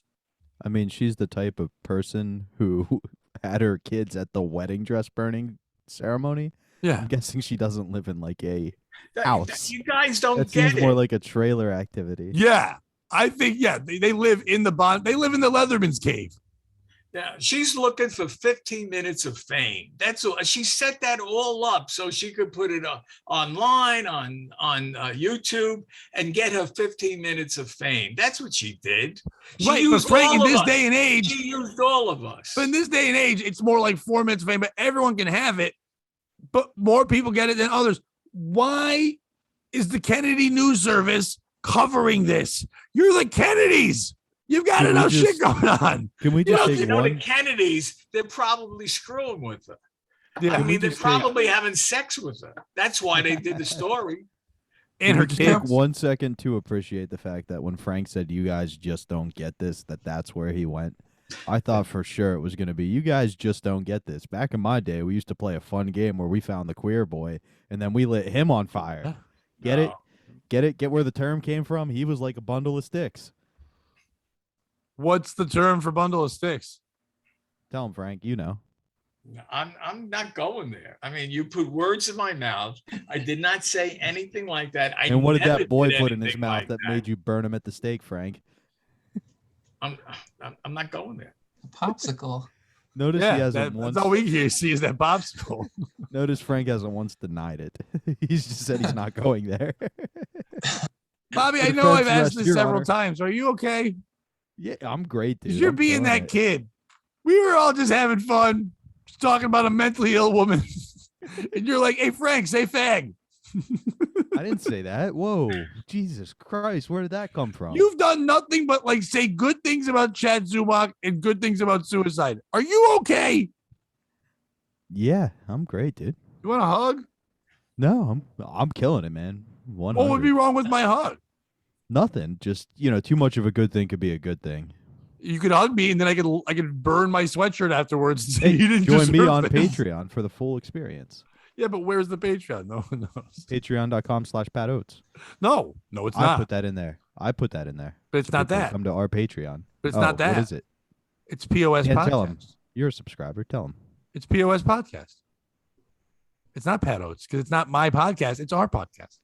I mean, she's the type of person who had her kids at the wedding dress burning ceremony. Yeah. I'm guessing she doesn't live in like a house. You guys don't That get seems it. more like a trailer activity. Yeah. I think, they live in the bond. They live in the Leatherman's cave. Yeah, she's looking for 15 minutes of fame. That's all. She set that all up so she could put it online on YouTube and get her 15 minutes of fame. That's what she did. She Right, but used Frank, in all of this us. day and age, She used all of us. but in this day and age, it's more like 4 minutes of fame, but everyone can have it, but more people get it than others. Why is the Kennedy News Service covering this? You're the Kennedys. You've got Can we enough just- shit going on. Can we You know, just you take know the one? Kennedys, they're probably screwing with her. Yeah. I mean, they're just take- probably having sex with her. That's why they did the story. And Can her we just kids. take 1 second to appreciate the fact that when Frank said, you guys just don't get this, that's where he went. I thought for sure it was going to be, you guys just don't get this. Back in my day, we used to play a fun game where we found the queer boy, and then we lit him on fire. Get it? No. Get it? Get where the term came from? He was like a bundle of sticks. What's the term for bundle of sticks? Tell him, Frank, you know. I'm not going there. I mean, you put words in my mouth. I did not say anything like that. And what did never that boy did put in his anything mouth like that made you burn him at the stake, Frank? I'm not going there. Popsicle. Notice he hasn't once. that's all we can see is that popsicle. Notice Frank hasn't once denied it. He's just said he's not going there. Bobby, I The know I've feds asked rest this your several honor. times. Are you okay? Yeah, I'm great, dude. Because you're I'm being killing that it. kid. We were all just having fun, just talking about a mentally ill woman. And you're like, hey, Frank, say fag. I didn't say that. Whoa, Jesus Christ, where did that come from? You've done nothing but like say good things about Chad Zumach and good things about suicide. Are you okay? Yeah, I'm great, dude. You want a hug? No, I'm killing it, man. What would be wrong with my hug? Nothing. Just too much of a good thing could be a good thing. You could hug me, and then I could burn my sweatshirt afterwards. And say Hey, you didn't join me deserve on this. Patreon for the full experience. Yeah, but where's the Patreon? No one knows. Patreon.com/Pat Oates. No, it's I not. put that in there. But it's not that. Come to our Patreon. But it's not that. What is it? It's POS Yeah, Podcast. tell him. You're a subscriber. Tell him. It's POS Podcast. It's not Pat Oates because it's not my podcast. It's our podcast.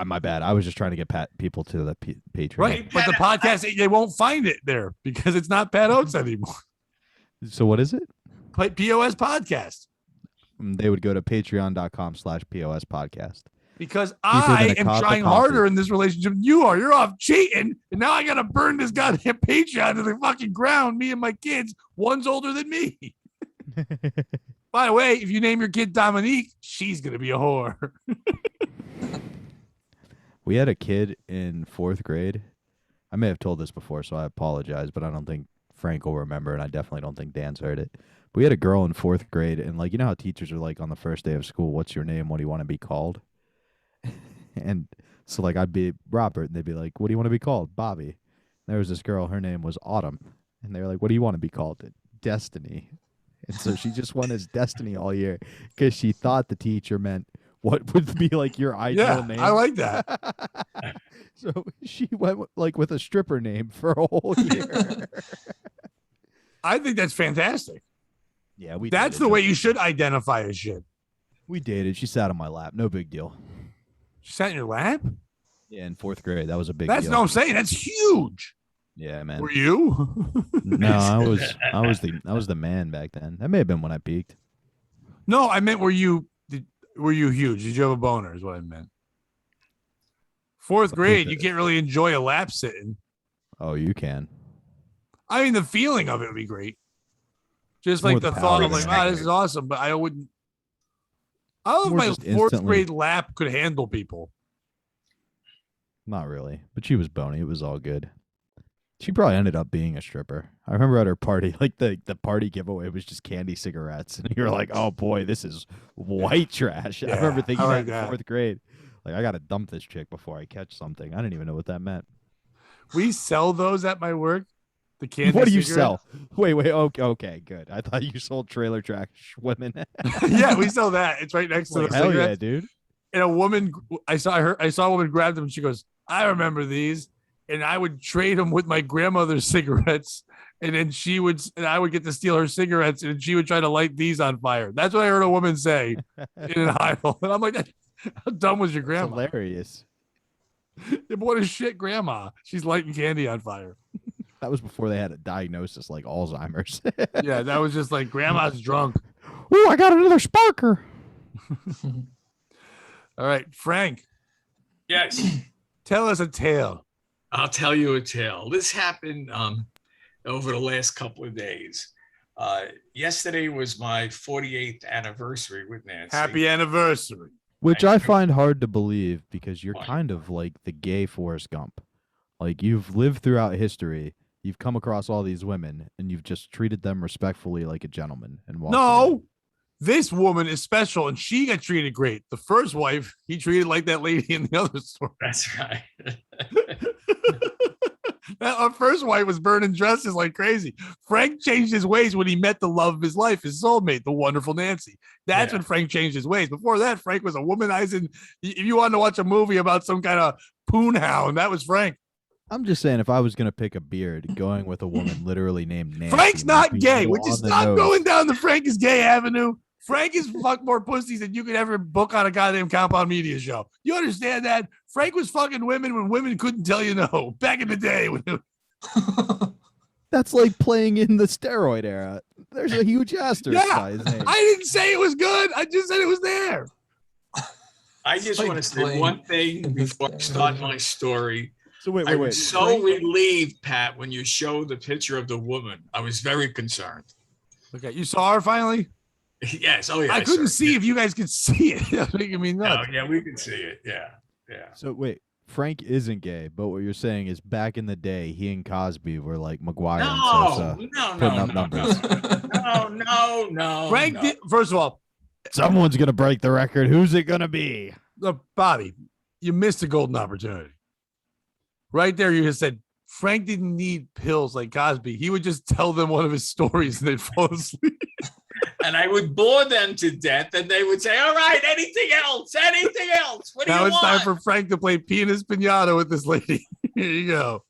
My bad. I was just trying to get people to the Patreon. Right. But the podcast, they won't find it there because it's not Pat Oates anymore. So what is it? POS Podcast. They would go to patreon.com/POS podcast. Because I am trying harder in this relationship than you are. You're off cheating. And now I got to burn this goddamn Patreon to the fucking ground. Me and my kids. One's older than me. By the way, if you name your kid Dominique, she's going to be a whore. We had a kid in 4th grade. I may have told this before, so I apologize, but I don't think Frank will remember, and I definitely don't think Dan's heard it. But we had a girl in 4th grade, and like, you know how teachers are like on the first day of school, what's your name? What do you want to be called? And so like I'd be Robert, and they'd be like, what do you want to be called? Bobby. There was this girl, her name was Autumn. And they were like, what do you want to be called? Destiny. And so she just went as Destiny all year because she thought the teacher meant what would be like your ideal name. I like that. So she went with a stripper name for a whole year. I think that's fantastic. Yeah, that's the way you should identify as shit. We dated. She sat on my lap. No big deal. She sat in your lap? Yeah, in 4th grade. That was a big deal. That's what I'm saying. That's huge. Yeah, man. Were you? No, I was the man back then. That may have been when I peaked. No, I meant were you huge? Did you have a boner is what I meant. 4th grade, you can't really enjoy a lap sitting. Oh, you can. I mean, the feeling of it would be great. Just like the thought of like, wow, this is awesome, but I wouldn't. I don't know if my 4th grade lap could handle people. Not really, but she was bony. It was all good. She probably ended up being a stripper. I remember at her party, like the party giveaway was just candy cigarettes. And you're like, oh boy, this is white trash. Yeah, I remember thinking that in 4th grade. Like, I got to dump this chick before I catch something. I didn't even know what that meant. We sell those at my work. The candy What do you cigarettes. sell? Wait, okay, good. I thought you sold trailer trash women. Yeah, we sell that. It's right next to the hell cigarettes. Yeah, dude. And a woman, I saw a woman grab them and she goes, I remember these. And I would trade them with my grandmother's cigarettes. And then I would get to steal her cigarettes and she would try to light these on fire. That's what I heard a woman say in an aisle. And I'm like, how dumb was your grandma? That's hilarious. Yeah, but what a shit grandma. She's lighting candy on fire. That was before they had a diagnosis like Alzheimer's. Yeah, that was just like grandma's drunk. Ooh, I got another sparker. All right, Frank. Yes. Tell us a tale. I'll tell you a tale. This happened over the last couple of days. Yesterday was my 48th anniversary with Nancy. Happy anniversary. Which I find hard to believe because you're kind of like the gay Forrest Gump. Like, you've lived throughout history, you've come across all these women, and you've just treated them respectfully like a gentleman. And walked away. This woman is special, and she got treated great. The first wife, he treated like that lady in the other story. That's right. Our first wife was burning dresses like crazy. Frank changed his ways when he met the love of his life, his soulmate, the wonderful Nancy. That's when Frank changed his ways. Before that, Frank was a womanizing. If you wanted to watch a movie about some kind of poon hound, that was Frank. I'm just saying, if I was going to pick a beard, going with a woman literally named Nancy. Frank's not gay. We're just not going down the Frank is gay avenue. Frank is fuck more pussies than you could ever book on a goddamn Compound Media show. You understand that? Frank was fucking women when women couldn't tell you no. Back in the day. That's like playing in the steroid era. There's a huge asterisk by his name. I didn't say it was good. I just said it was there. I just want to say one thing before I start my story. So wait. I was so relieved, Pat, when you showed the picture of the woman. I was very concerned. Okay, you saw her finally? Yes. Oh, yeah. I couldn't see if you guys could see it. That's making me nuts. Oh, yeah, we could see it. Yeah. So wait, Frank isn't gay, but what you're saying is back in the day, he and Cosby were like McGuire and Sosa putting up numbers. No. Frank did, first of all, someone's gonna break the record. Who's it gonna be? Bobby, you missed a golden opportunity. Right there, you just said Frank didn't need pills like Cosby. He would just tell them one of his stories and they'd fall asleep. And I would bore them to death, and they would say, all right, anything else? Anything else? What do Now you it's want? time for Frank to play Penis Pinata with this lady. Here you go.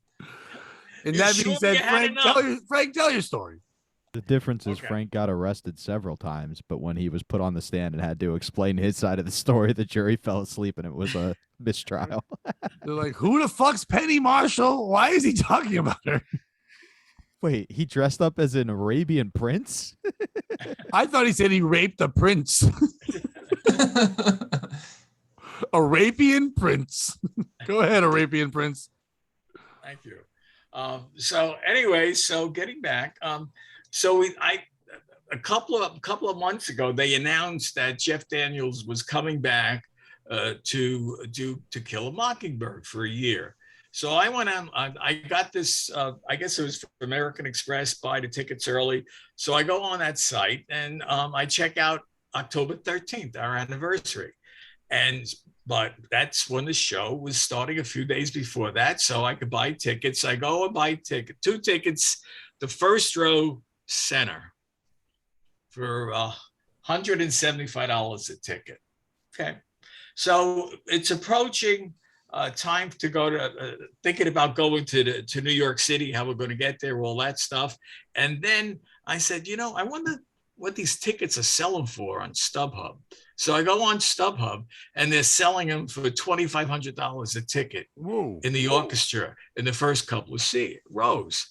And You that being sure said, you had enough? Frank, tell your story. The difference is Okay. Frank got arrested several times, but when he was put on the stand and had to explain his side of the story, the jury fell asleep and it was a mistrial. They're like, who the fuck's Penny Marshall? Why is he talking about her? Wait, he dressed up as an Arabian prince? I thought he said he raped a prince. Arabian prince. Go ahead, Arabian prince. Thank you. So anyway, so getting back, a couple of months ago, they announced that Jeff Daniels was coming back to Kill a Mockingbird for a year. So I went on. I got this. I guess it was from American Express. Buy the tickets early. So I go on that site and I check out October 13th, our anniversary, but that's when the show was starting a few days before that, so I could buy tickets. I go and buy two tickets, the first row center for $175 a ticket. Okay, so it's approaching time to go to thinking about going to New York City, how we're going to get there, all that stuff. And then I said, I wonder what these tickets are selling for on StubHub. So I go on StubHub and they're selling them for $2,500 a ticket. Whoa. In the orchestra in the first couple of rows.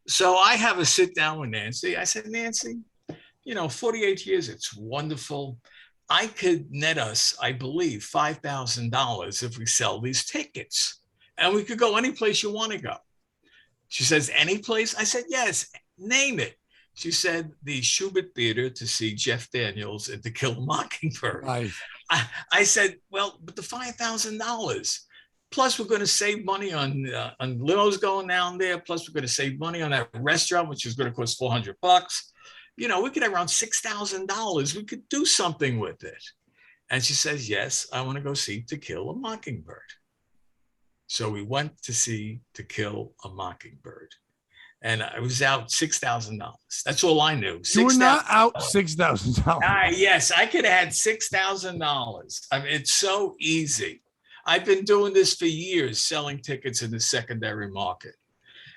So I have a sit down with Nancy. I said, Nancy, 48 years, it's wonderful. I could net us, I believe, $5,000 if we sell these tickets. And we could go any place you want to go. She says, any place? I said, yes, name it. She said the Schubert Theater to see Jeff Daniels and To Kill a Mockingbird. Nice. I said, well, but the $5,000. Plus, we're going to save money on limos going down there. Plus, we're going to save money on that restaurant, which is going to cost $400. We could have around $6,000. We could do something with it. And she says, yes, I want to go see To Kill a Mockingbird. So we went to see To Kill a Mockingbird. And I was out $6,000. That's all I knew. You were not out $6,000. Yes, I could have had $6,000. I mean, it's so easy. I've been doing this for years, selling tickets in the secondary market.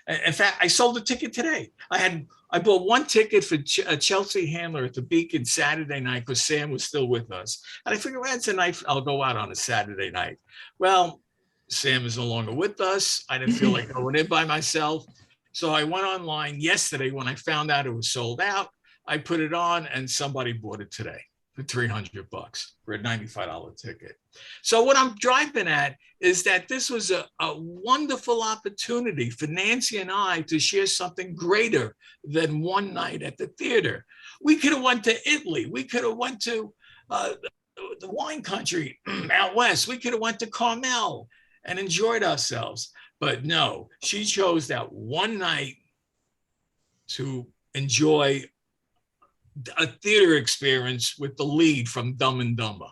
In fact, I sold a ticket today. I bought one ticket for Chelsea Handler at the Beacon Saturday night because Sam was still with us. And I figured, well, it's a night I'll go out on a Saturday night. Well, Sam is no longer with us. I didn't feel like going in by myself. So I went online yesterday when I found out it was sold out. I put it on and somebody bought it today for $300 for a $95 ticket. So what I'm driving at is that this was a wonderful opportunity for Nancy and I to share something greater than one night at the theater. We could have went to Italy. We could have went to the wine country out west. We could have went to Carmel and enjoyed ourselves. But no, she chose that one night to enjoy a theater experience with the lead from Dumb and Dumber.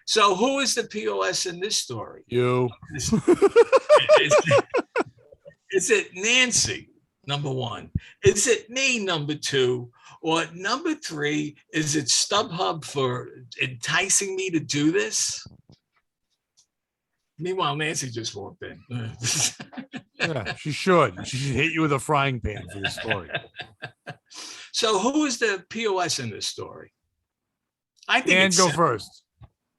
So who is the POS in this story? You. Is it Nancy, number one? Is it me, number two? Or number three, is it StubHub for enticing me to do this? Meanwhile, Nancy just walked in. Yeah, she should. She should hit you with a frying pan for this story. So who is the POS in this story? I think Dan, go first.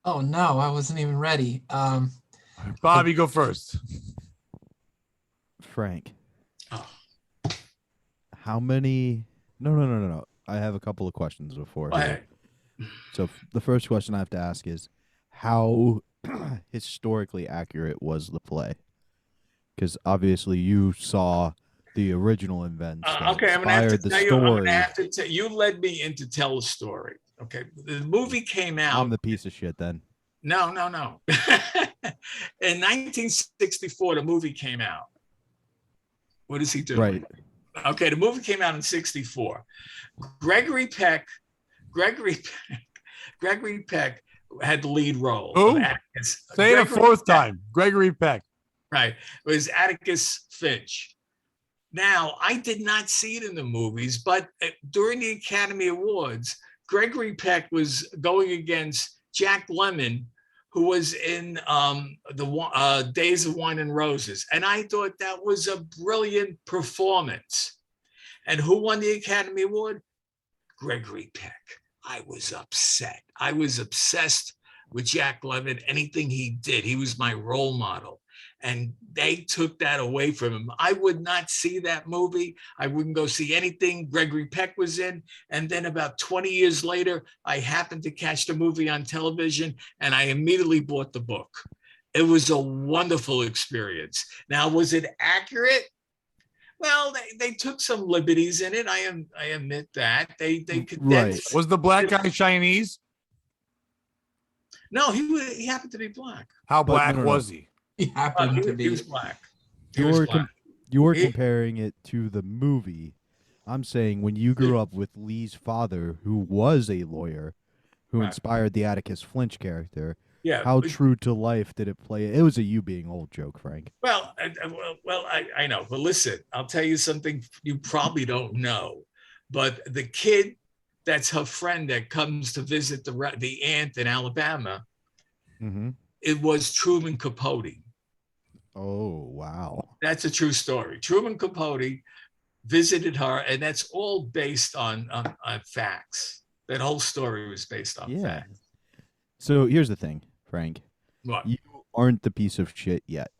Oh no, I wasn't even ready. Bobby, go first. Frank. Oh. How many? No. I have a couple of questions before. So the first question I have to ask is, how historically accurate was the play? Because obviously you saw the original events. Okay, I'm gonna have to tell you. I'm gonna have to tell you. Led me in to tell a story. Okay, the movie came out. I'm the piece of shit then. No. In 1964, the movie came out. What is he doing? Right. Okay, the movie came out in 64. Gregory Peck had the lead role. Who? Say it a fourth time. Gregory Peck. Right. It was Atticus Finch. Now, I did not see it in the movies, but during the Academy Awards, Gregory Peck was going against Jack Lemmon, who was in the Days of Wine and Roses. And I thought that was a brilliant performance. And who won the Academy Award? Gregory Peck. I was upset. I was obsessed with Jack Lemmon, anything he did. He was my role model. And they took that away from him. I would not see that movie. I wouldn't go see anything Gregory Peck was in. And then about 20 years later, I happened to catch the movie on television and I immediately bought the book. It was a wonderful experience. Now, was it accurate? Well, they took some liberties in it. I admit that. They condensed. Was the black guy Chinese? No, he happened to be black. How black was he? He happened to be. He was black. You're comparing it to the movie. I'm saying when you grew up with Lee's father, who was a lawyer, who inspired the Atticus Finch character. Yeah. How true to life did it play? It was a you being old joke, Frank. Well, I know. But listen, I'll tell you something you probably don't know. But the kid that's her friend that comes to visit the aunt in Alabama, it was Truman Capote. Oh, wow. That's a true story. Truman Capote visited her, and that's all based on facts. That whole story was based on facts. So here's the thing, Frank. What? You aren't the piece of shit yet.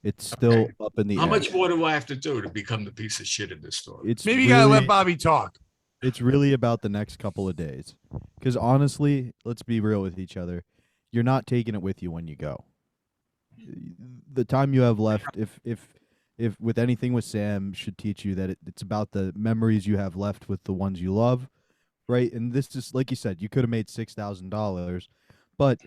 It's still up in the air. How much more do I have to do to become the piece of shit in this story? Maybe you gotta let Bobby talk. It's really about the next couple of days. Because honestly, let's be real with each other. You're not taking it with you when you go. The time you have left, if with anything with Sam, should teach you that it's about the memories you have left with the ones you love, right? And this is, like you said, you could have made $6,000, but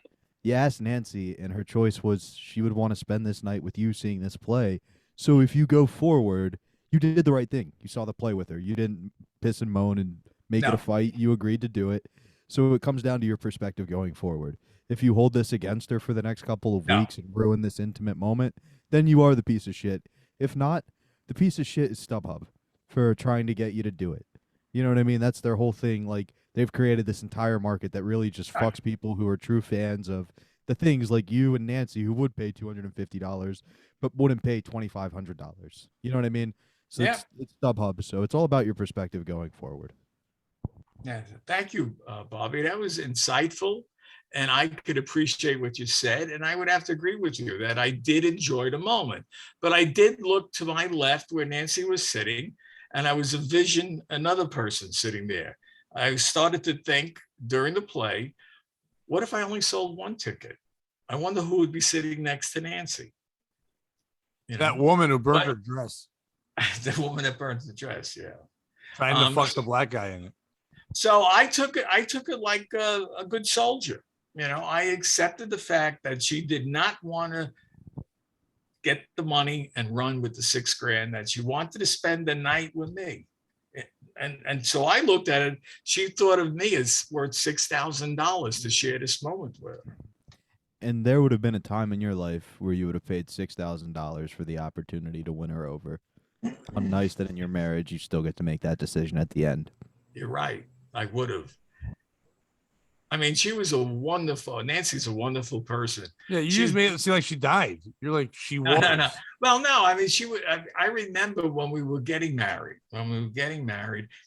you asked Nancy, and her choice was she would want to spend this night with you seeing this play. So if you go forward, you did the right thing. You saw the play with her. You didn't piss and moan and make it a fight. You agreed to do it. So it comes down to your perspective going forward. If you hold this against her for the next couple of weeks and ruin this intimate moment, then you are the piece of shit. If not, the piece of shit is StubHub for trying to get you to do it. You know what I mean? That's their whole thing. Like, they've created this entire market that really just fucks people who are true fans of the things, like you and Nancy, who would pay $250 but wouldn't pay $2,500. You know what I mean? So it's StubHub. So it's all about your perspective going forward. Yeah, thank you, Bobby. That was insightful. And I could appreciate what you said. And I would have to agree with you that I did enjoy the moment. But I did look to my left where Nancy was sitting, and I was envisioning another person sitting there. I started to think during the play, what if I only sold one ticket? I wonder who would be sitting next to Nancy. You know? That woman who burned her dress. The woman that burned the dress, yeah. Trying to fuck the black guy in it. So I took it like a good soldier. You know, I accepted the fact that she did not want to get the money and run with the $6,000, that she wanted to spend the night with me. And so I looked at it. She thought of me as worth $6,000 to share this moment with her. And there would have been a time in your life where you would have paid $6,000 for the opportunity to win her over. How nice that in your marriage you still get to make that decision at the end. You're right. I would have. I mean, Nancy's a wonderful person. Yeah, you just made it seem like she died. You're like, she was. No. Well, no, I mean, I remember when we were getting married.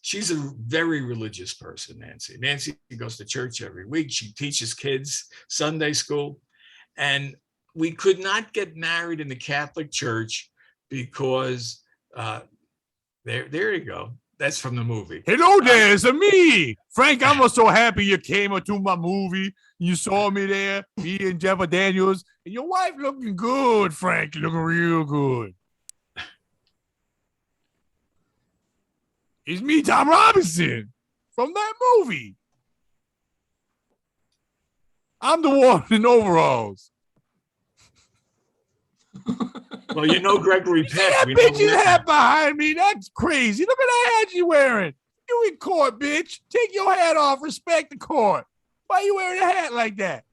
She's a very religious person, Nancy. Nancy goes to church every week. She teaches kids Sunday school. And we could not get married in the Catholic Church because, there you go. That's from the movie. Hello there, it's me, Frank. I'm so happy you came to my movie. You saw me there, me and Jeff Daniels, and your wife looking good, Frank, looking real good. It's me, Tom Robinson, from that movie. I'm the one in overalls. Well, you know Gregory Peck. That bitch's hat behind me. That's crazy. Look at that hat you wearing. You in court, bitch. Take your hat off. Respect the court. Why you wearing a hat like that?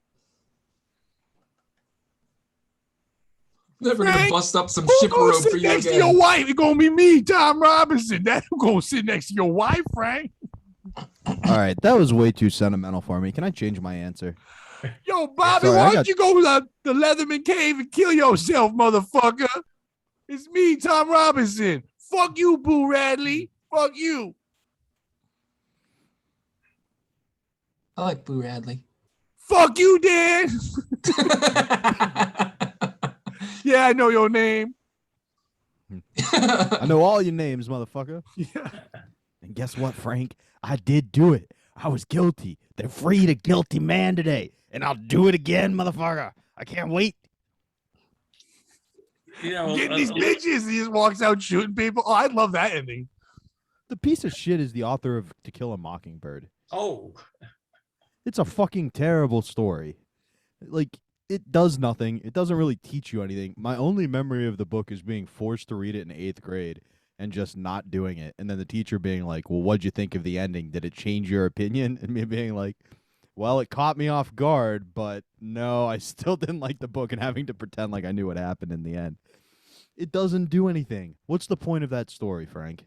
Never gonna Frank, bust up some who's ship gonna rope sit for you next to your again. wife? It's gonna be me, Tom Robinson. That's who's gonna sit next to your wife, Frank. All right, that was way too sentimental for me. Can I change my answer? Yo, Bobby, Sorry, I why got- don't you go to the Leatherman cave and kill yourself, motherfucker? It's me, Tom Robinson. Fuck you, Boo Radley. Fuck you. I like Boo Radley. Fuck you, Dan. Yeah, I know your name. I know all your names, motherfucker. Yeah. And guess what, Frank? I did do it. I was guilty. They freed a guilty man today, and I'll do it again, motherfucker. I can't wait. You know, I'm getting these bitches. He just walks out shooting people. Oh, I'd love that ending. The piece of shit is the author of To Kill a Mockingbird. oh, It's a fucking terrible story. Like, it does nothing. It doesn't really teach you anything. My only memory of the book is being forced to read it in 8th grade and just not doing it. And then the teacher being like, well, what'd you think of the ending? Did it change your opinion? And me being like, well, it caught me off guard, but no, I still didn't like the book and having to pretend like I knew what happened in the end. It doesn't do anything. What's the point of that story, Frank?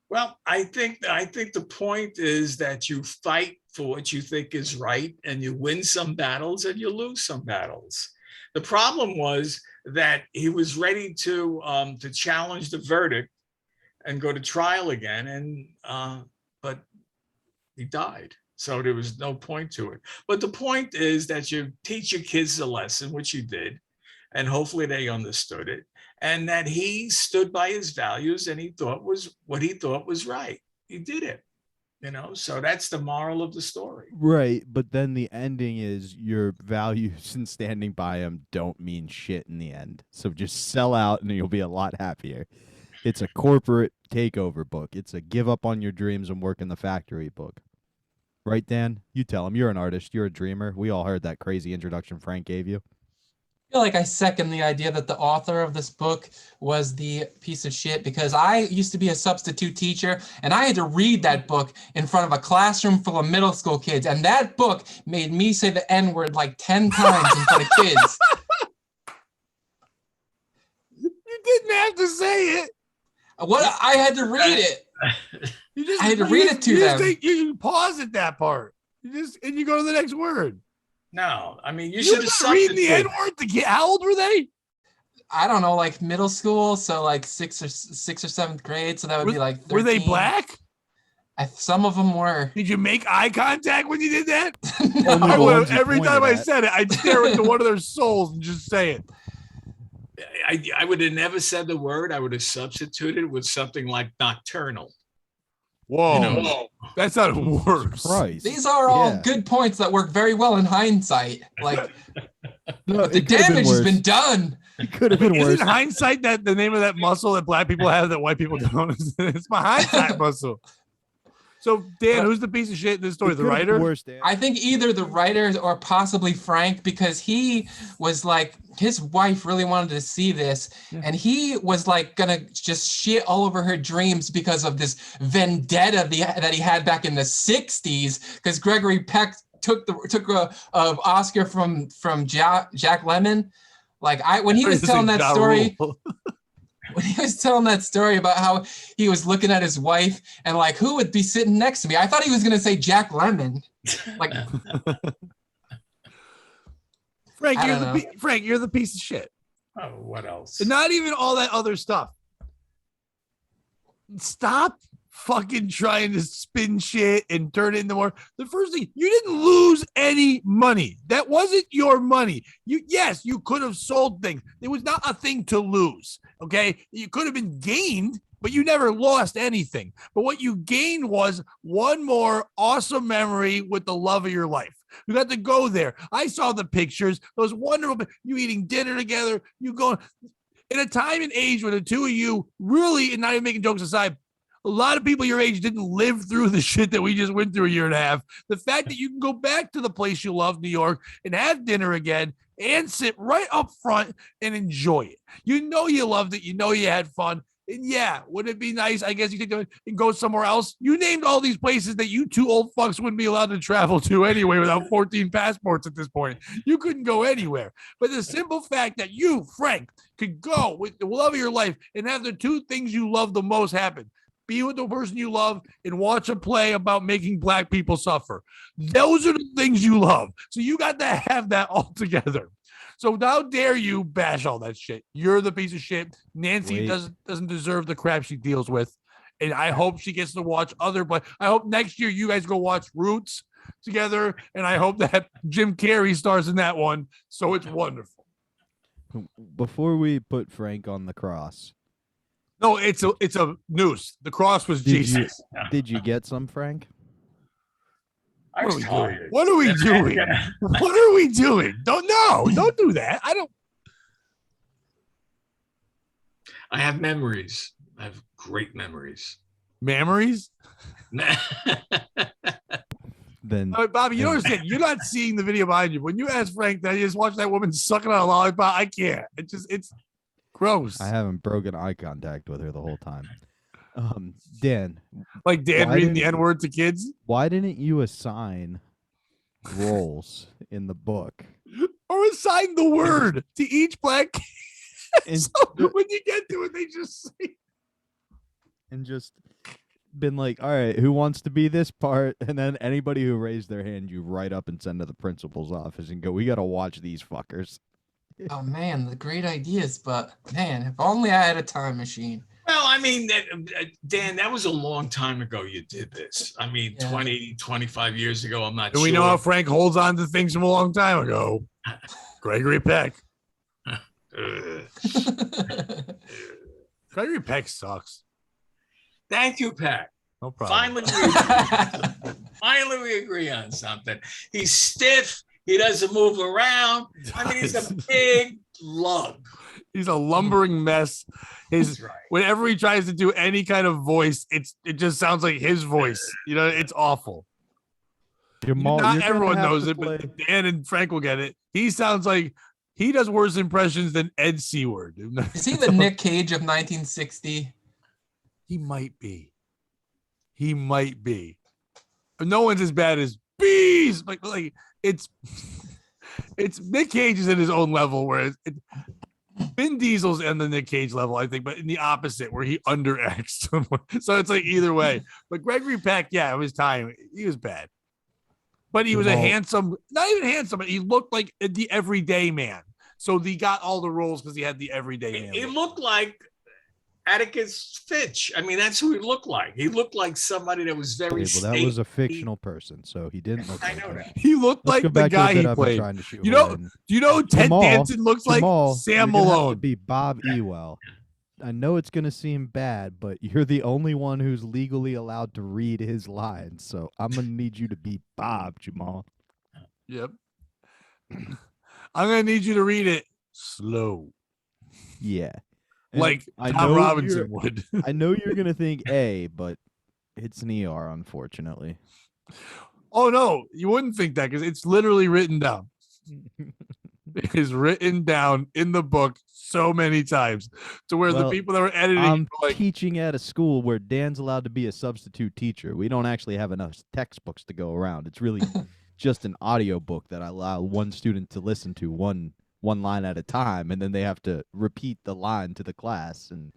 well, I think the point is that you fight for what you think is right, and you win some battles and you lose some battles. The problem was that he was ready to challenge the verdict and go to trial again, and but he died. So there was no point to it. But the point is that you teach your kids a lesson, which you did, and hopefully they understood it, and that he stood by his values and he thought was what he thought was right. He did it, so that's the moral of the story. Right, but then the ending is your values and standing by them don't mean shit in the end. So just sell out and you'll be a lot happier. It's a corporate takeover book. It's a give up on your dreams and work in the factory book. Right, Dan? You tell him. You're an artist. You're a dreamer. We all heard that crazy introduction Frank gave you. I feel like I second the idea that the author of this book was the piece of shit, because I used to be a substitute teacher and I had to read that book in front of a classroom full of middle school kids. And that book made me say the N-word like 10 times in front of kids. You didn't have to say it. What? I had to read it. I had to read it to them. You pause at that part. And you go to the next word. No, I mean, you You should were have reading the substituted. N-word to get. How old were they? I don't know, like middle school, so like sixth or seventh grade. So that would be like 13. Were they black? Some of them were. Did you make eye contact when you did that? No. Only I the would ones have, you every pointed time I at. said it, I'd stare into one of their souls and just say it. I would have never said the word. I would have substituted with something like nocturnal. Whoa. That sounded worse. Christ. These are all Yeah. good points that work very well in hindsight. Like No, the it could've damage has worse. been done. It could have been worse. Isn't hindsight that the name of that muscle that black people have that white people don't? It's my hindsight muscle. So, Dan, who's the piece of shit in this story? It The could've been writer? worse, Dan. I think either the writer or possibly Frank, because he was like, his wife really wanted to see this, and he was like gonna just shit all over her dreams because of this vendetta that he had back in the 60s, because Gregory Peck took a Oscar from Jack Lemmon. Like when he was telling that story. When he was telling that story about how he was looking at his wife and like, who would be sitting next to me? I thought he was going to say Jack Lemmon. Like, Frank, you're the piece of shit. Oh, what else? And not even all that other stuff. Stop fucking trying to spin shit and turn it into more. The first thing, you didn't lose any money. That wasn't your money. Yes, you could have sold things. It was not a thing to lose. Okay. You could have been gained, but you never lost anything. But what you gained was one more awesome memory with the love of your life. You got to go there. I saw the pictures. Those wonderful, you eating dinner together, you going in a time and age where the two of you really, and not even making jokes aside, a lot of people your age didn't live through the shit that we just went through a year and a half. The fact that you can go back to the place you love, New York, and have dinner again and sit right up front and enjoy it. You know you loved it. You know you had fun. And yeah, would it be nice? I guess you could go somewhere else. You named all these places that you two old fucks wouldn't be allowed to travel to anyway without 14 passports at this point. You couldn't go anywhere. But the simple fact that you, Frank, could go with the love of your life and have the two things you love the most happen. Be with the person you love and watch a play about making black people suffer. Those are the things you love. So you got to have that all together. So how dare you bash all that shit? You're the piece of shit. Nancy doesn't deserve the crap she deals with. And I hope she gets to watch other play. I hope next year you guys go watch Roots together. And I hope that Jim Carrey stars in that one. So it's wonderful. Before we put Frank on the cross. No, it's a noose. The cross was Jesus. Did you get some, Frank? What are we doing? What are we doing? Don't do that. I have memories. I have great memories. Memories? Then Bobby, you don't understand. You're not seeing the video behind you. When you ask Frank that he just watched that woman sucking on a lollipop, I can't. It's gross. I haven't broken eye contact with her the whole time. Dan. Like Dan reading the N-word to kids? Why didn't you assign roles in the book? Or assign the word to each black kid? So when you get to it, they just say. And just been like, all right, who wants to be this part? And then anybody who raised their hand, you write up and send to the principal's office and go, we got to watch these fuckers. Oh, man, the great ideas. But, man, if only I had a time machine. Well, I mean, Dan, that was a long time ago you did this. I mean, 20, 25 years ago, I'm not sure. Do we know how Frank holds on to things from a long time ago? Gregory Peck. Gregory Peck sucks. Thank you, Pat. No problem. Finally, we agree on something. He's stiff. He doesn't move around. I mean, he's a big lug. He's a lumbering mess. Whenever he tries to do any kind of voice, it just sounds like his voice. You know, it's awful. Not everyone knows it, but Dan and Frank will get it. He sounds like he does worse impressions than Ed Seward. Is he the Nick Cage of 1960? He might be. No one's as bad as bees. Like it's Nick Cage is at his own level, whereas Vin Diesel's in the Nick Cage level, I think, but in the opposite, where he underacts someone. So it's like either way. But Gregory Peck, it was time. He was bad. But he was a handsome, not even handsome, but he looked like the everyday man. So he got all the roles because he had the everyday man. He looked like Atticus Finch. I mean, that's who he looked like. He looked like somebody that was very that was a fictional person, so he didn't look like that. He looked like the guy he played. Do you know Ted Danson looks like Sam Malone? To be Bob Ewell. I know it's going to seem bad, but you're the only one who's legally allowed to read his lines, so I'm going to need you to be Bob, Jamal. Yep. I'm going to need you to read it slow. Yeah. Like Tom Robinson would. I know you're going to think A, but it's an ER, unfortunately. Oh, no. You wouldn't think that because it's literally written down. It is written down in the book so many times to where the people that were editing. I'm teaching at a school where Dan's allowed to be a substitute teacher. We don't actually have enough textbooks to go around. It's really just an audio book that I allow one student to listen to one line at a time, and then they have to repeat the line to the class. And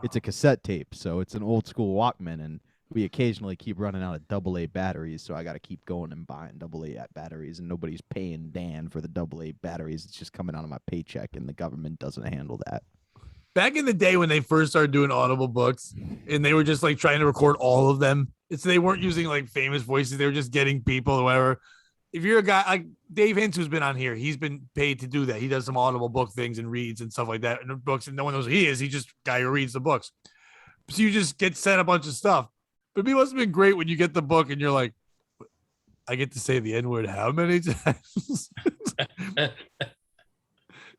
it's a cassette tape, so it's an old school Walkman, and we occasionally keep running out of AA batteries, so I got to keep going and buying AA batteries, and nobody's paying Dan for the AA batteries. It's just coming out of my paycheck, and the government doesn't handle that. Back in the day when they first started doing Audible books, and they were just like trying to record all of them, they weren't using like famous voices. They were just getting people or whatever. If you're a guy like Dave Hintz, who's been on here, he's been paid to do that. He does some Audible book things and reads and stuff like that in the books, and no one knows who he is. He's just a guy who reads the books. So you just get sent a bunch of stuff. But it must have been great when you get the book and you're like, I get to say the N-word how many times? It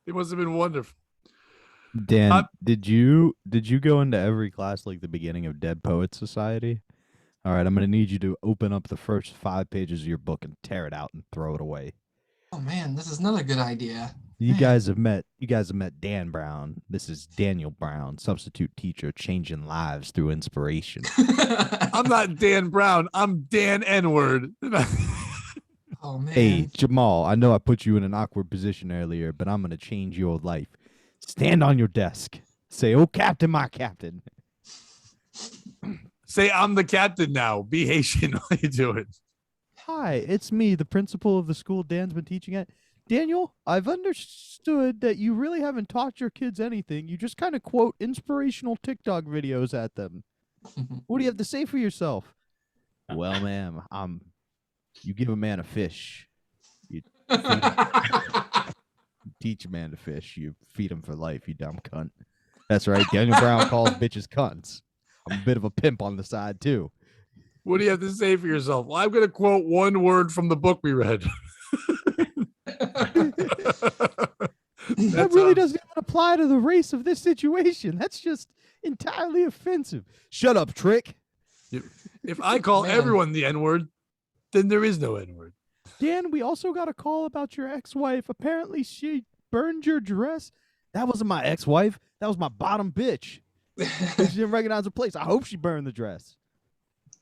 must have been wonderful. Dan, did you go into every class like the beginning of Dead Poets Society? All right, I'm going to need you to open up the first 5 pages of your book and tear it out and throw it away. Oh, man, this is another good idea. You guys have met Dan Brown. This is Daniel Brown, substitute teacher, changing lives through inspiration. I'm not Dan Brown. I'm Dan N-word. Oh man. Hey, Jamal, I know I put you in an awkward position earlier, but I'm going to change your life. Stand on your desk. Say, "Oh, Captain, my Captain." Say, I'm the captain now. Be Haitian while you do it. Hi, it's me, the principal of the school Dan's been teaching at. Daniel, I've understood that you really haven't taught your kids anything. You just kind of quote inspirational TikTok videos at them. What do you have to say for yourself? Well, ma'am, you give a man a fish. You teach a man to fish. You feed him for life, you dumb cunt. That's right. Daniel Brown calls bitches cunts. I'm a bit of a pimp on the side, too. What do you have to say for yourself? Well, I'm going to quote one word from the book we read. That really doesn't even apply to the race of this situation. That's just entirely offensive. Shut up, Trick. If I call everyone the N-word, then there is no N-word. Dan, we also got a call about your ex-wife. Apparently she burned your dress. That wasn't my ex-wife. That was my bottom bitch. She didn't recognize the place. I hope she burned the dress.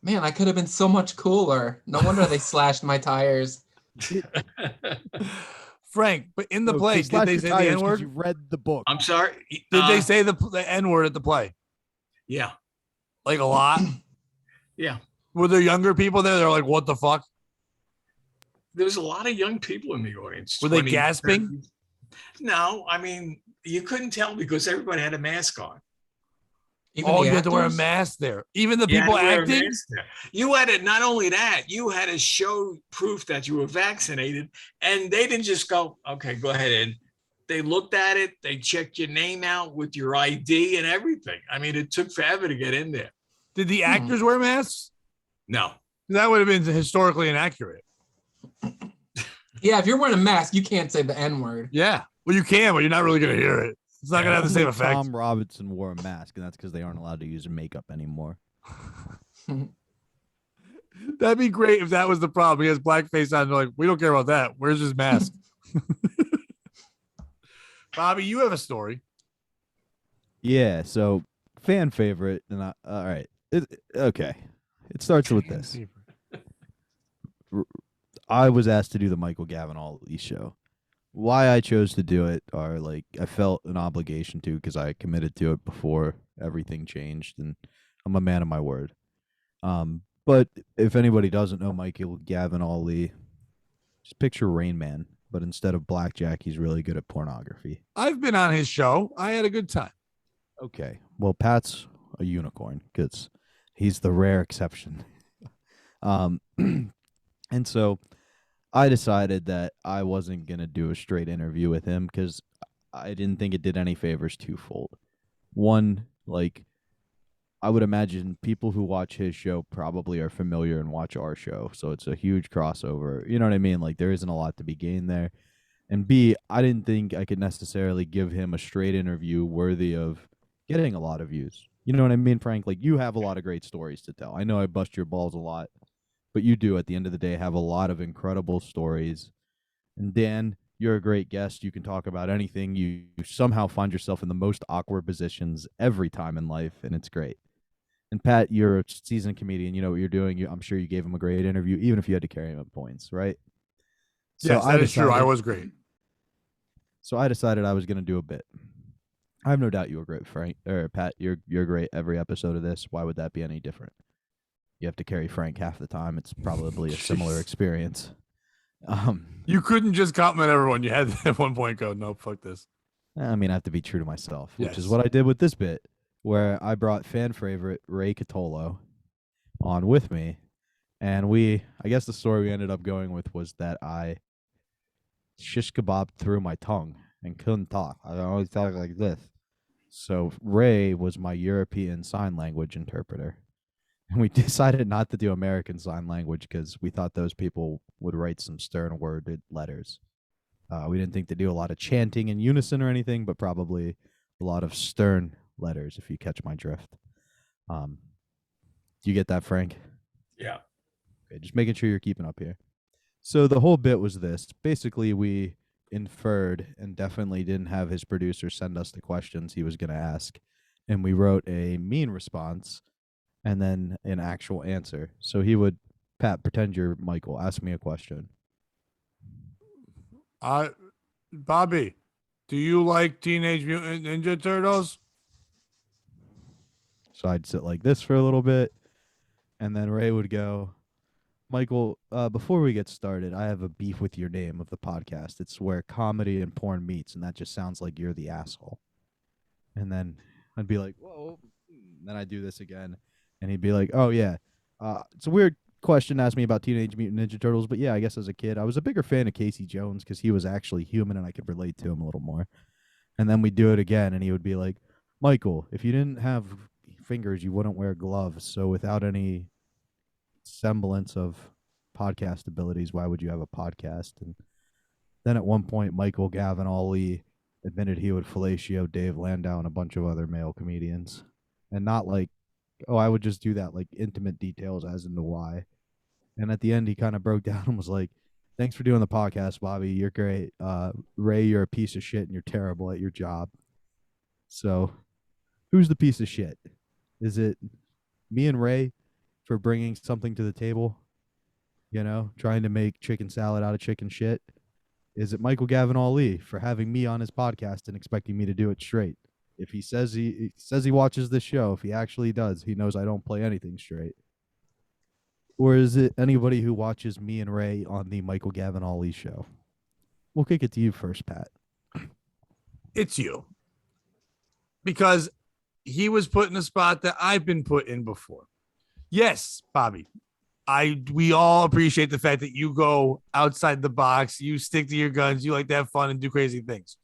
Man, I could have been so much cooler. No wonder they slashed my tires. Frank, but in the No, play, they did slashed they your say the tires 'cause N-word? you read the book. I'm sorry. Did they say the N-word at the play? Yeah. Like a lot? Yeah. Were there younger people there? They're like, what the fuck? There's a lot of young people in the audience. Were they 20, gasping? 30. No, I mean, you couldn't tell because everybody had a mask on. Even Oh, the you had to wear a actors? mask there. Even the You had people to wear a acting? mask there. You had to, not only that, you had to show proof that you were vaccinated. And they didn't just go, okay, go ahead. And they looked at it. They checked your name out with your ID and everything. I mean, it took forever to get in there. Did the actors wear masks? No. That would have been historically inaccurate. Yeah, if you're wearing a mask, you can't say the N-word. Yeah. Well, you can, but you're not really going to hear it. It's not going to have the same effect. Tom Robinson wore a mask, and that's because they aren't allowed to use makeup anymore. That'd be great if that was the problem. He has blackface on. They're like, we don't care about that. Where's his mask? Bobby, you have a story. Yeah, so fan favorite, and all right. Okay. It starts with this. I was asked to do the Michael Gavin Ali show. Why I chose to do it are like I felt an obligation to because I committed to it before everything changed, and I'm a man of my word. But if anybody doesn't know Michael Gavin Ali, just picture Rain Man, but instead of blackjack, he's really good at pornography. I've been on his show. I had a good time. Okay, well, Pat's a unicorn because he's the rare exception. And so I decided that I wasn't going to do a straight interview with him because I didn't think it did any favors twofold. One, like, I would imagine people who watch his show probably are familiar and watch our show. So it's a huge crossover. You know what I mean? Like, there isn't a lot to be gained there. And B, I didn't think I could necessarily give him a straight interview worthy of getting a lot of views. You know what I mean, Frank? Like, you have a lot of great stories to tell. I know I bust your balls a lot, but you do, at the end of the day, have a lot of incredible stories. And Dan, you're a great guest. You can talk about anything. You somehow find yourself in the most awkward positions every time in life, and it's great. And Pat, you're a seasoned comedian. You know what you're doing. I'm sure you gave him a great interview, even if you had to carry him at points, right? Yes, that is true. I was great. So I decided I was going to do a bit. I have no doubt you were great, Frank. Or Pat, you're great every episode of this. Why would that be any different? You have to carry Frank half the time. It's probably a similar experience. You couldn't just compliment everyone. You had to at one point go, no, fuck this. I mean, I have to be true to myself, which is Yes. what I did with this bit, where I brought fan favorite Ray Catolo on with me. And I guess the story we ended up going with was that I shish kebabbed through my tongue and couldn't talk. I always talk like this. So Ray was my European Sign Language interpreter. And we decided not to do American Sign Language because we thought those people would write some stern worded letters. We didn't think to do a lot of chanting in unison or anything, but probably a lot of stern letters, if you catch my drift. Do you get that, Frank? Yeah. Okay, just making sure you're keeping up here. So the whole bit was this. Basically, we inferred and definitely didn't have his producer send us the questions he was going to ask. And we wrote a mean response and then an actual answer. So he would, Pat, pretend you're Michael. Ask me a question. Bobby, do you like Teenage Mutant Ninja Turtles? So I'd sit like this for a little bit, and then Ray would go, Michael, before we get started, I have a beef with your name of the podcast. It's where comedy and porn meets, and that just sounds like you're the asshole. And then I'd be like, whoa. And then I'd do this again, and he'd be like, oh, yeah. It's a weird question to ask me about Teenage Mutant Ninja Turtles, but yeah, I guess as a kid, I was a bigger fan of Casey Jones because he was actually human, and I could relate to him a little more. And then we'd do it again, and he would be like, Michael, if you didn't have fingers, you wouldn't wear gloves. So without any semblance of podcast abilities, why would you have a podcast? And then at one point, Michael Gavin Ali admitted he would fellatio Dave Landau and a bunch of other male comedians. And not like, oh, I would just do that, like intimate details as into why. And at the end, he kind of broke down and was like, thanks for doing the podcast, Bobby. You're great. Ray, you're a piece of shit and you're terrible at your job. So who's the piece of shit? Is it me and Ray for bringing something to the table? You know, trying to make chicken salad out of chicken shit? Is it Michael Gavin Ali for having me on his podcast and expecting me to do it straight? If he says he watches this show, if he actually does, he knows I don't play anything straight. Or is it anybody who watches me and Ray on the Michael Gavin Ali show? We'll kick it to you first, Pat. It's you. Because he was put in a spot that I've been put in before. Yes, Bobby. We all appreciate the fact that you go outside the box, you stick to your guns, you like to have fun and do crazy things.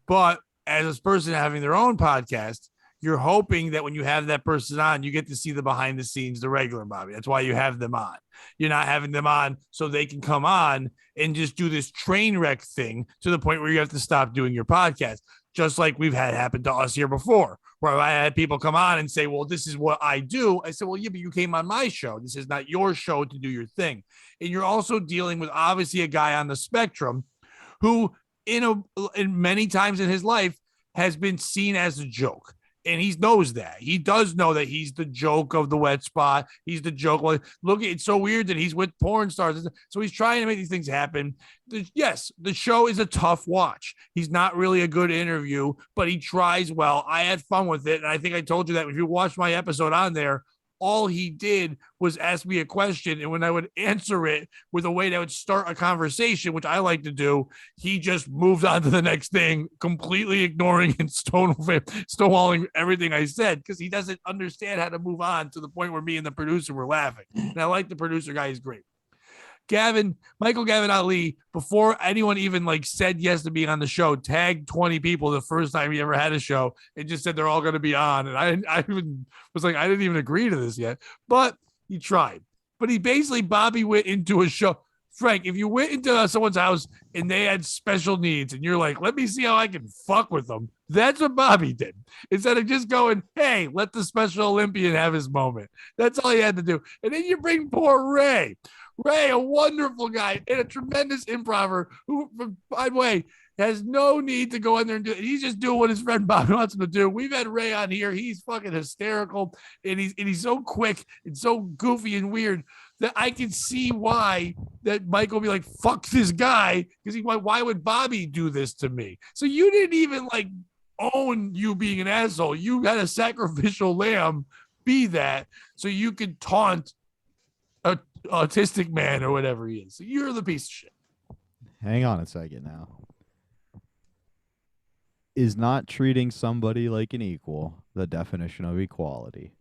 But as a person having their own podcast, you're hoping that when you have that person on, you get to see the behind the scenes, the regular Bobby. That's why you have them on. You're not having them on so they can come on and just do this train wreck thing to the point where you have to stop doing your podcast. Just like we've had happen to us here before, where I had people come on and say, well, this is what I do. I said, well, yeah, but you came on my show. This is not your show to do your thing. And you're also dealing with obviously a guy on the spectrum who in many times in his life has been seen as a joke. And he knows that. He does know that he's the joke of the wet spot. He's the joke. Well, look, it's so weird that he's with porn stars. So he's trying to make these things happen. Yes, the show is a tough watch. He's not really a good interview, but he tries well. I had fun with it. And I think I told you that if you watched my episode on there, all he did was ask me a question. And when I would answer it with a way that would start a conversation, which I like to do, he just moved on to the next thing, completely ignoring and stonewalling everything I said because he doesn't understand how to move on to the point where me and the producer were laughing. And I like the producer guy. He's great. Michael Gavin Ali, before anyone even said yes to being on the show, tagged 20 people the first time he ever had a show and just said they're all going to be on. And I even was like, I didn't even agree to this yet, but he tried. But he basically, Bobby went into a show. Frank, if you went into someone's house and they had special needs and you're like, let me see how I can fuck with them. That's what Bobby did. Instead of just going, hey, let the Special Olympian have his moment. That's all he had to do. And then you bring poor Ray. Ray, a wonderful guy and a tremendous improver who, by the way, has no need to go in there and do it. He's just doing what his friend Bobby wants him to do. We've had Ray on here. He's fucking hysterical and he's so quick and so goofy and weird that I can see why that Michael will be like, fuck this guy. Because why would Bobby do this to me? So you didn't even own you being an asshole. You had a sacrificial lamb be that so you could taunt a autistic man or whatever he is. So you're the piece of shit. Hang on a second now. Is not treating somebody like an equal the definition of equality?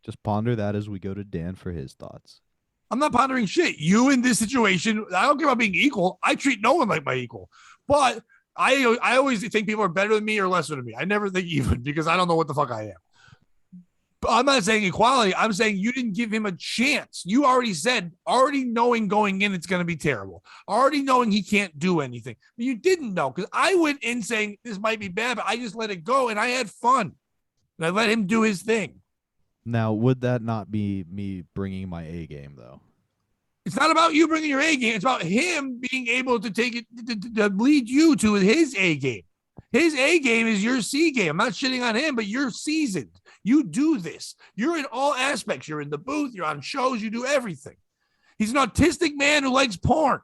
Just ponder that as we go to Dan for his thoughts. I'm not pondering shit. You in this situation, I don't care about being equal. I treat no one like my equal. But I always think people are better than me or lesser than me. I never think even because I don't know what the fuck I am. But I'm not saying equality. I'm saying you didn't give him a chance. You already said, already knowing going in it's going to be terrible. Already knowing he can't do anything. But you didn't know because I went in saying this might be bad, but I just let it go and I had fun. And I let him do his thing. Now, would that not be me bringing my A game, though? It's not about you bringing your A game. It's about him being able to take it to lead you to his A game. His A game is your C game. I'm not shitting on him, but you're seasoned. You do this. You're in all aspects. You're in the booth. You're on shows. You do everything. He's an autistic man who likes porn.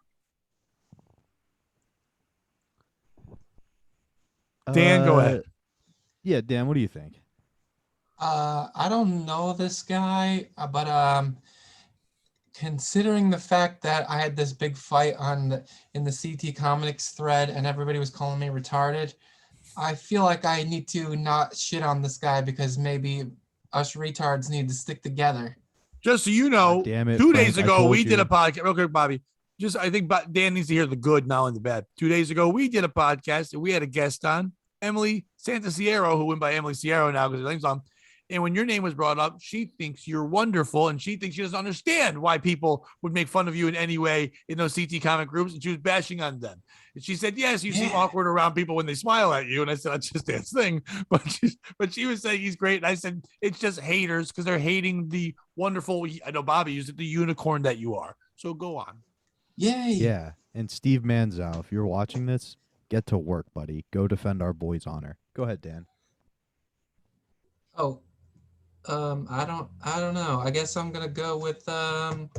Dan, go ahead. Yeah, Dan, what do you think? I don't know this guy, but considering the fact that I had this big fight in the CT Comics thread and everybody was calling me retarded, I feel like I need to not shit on this guy because maybe us retards need to stick together. Just so you know, God damn it, 2 Frank, days I ago, told we did you. a podcast. Real quick, Bobby. I think Dan needs to hear the good, not only the bad. 2 days ago, we did a podcast and we had a guest on, Emily Santasiero, who went by Emily Sierra now because her name's on. And when your name was brought up, she thinks you're wonderful and she thinks she doesn't understand why people would make fun of you in any way in those CT comic groups. And she was bashing on them. And she said, yes, you seem awkward around people when they smile at you. And I said, that's just Dan's thing. But she was saying he's great. And I said, it's just haters because they're hating the wonderful, I know Bobby used it, the unicorn that you are. So go on. Yay. Yeah. And Steve Manzow, if you're watching this, get to work, buddy. Go defend our boys' honor. Go ahead, Dan. Oh, I don't know. I guess I'm gonna go with can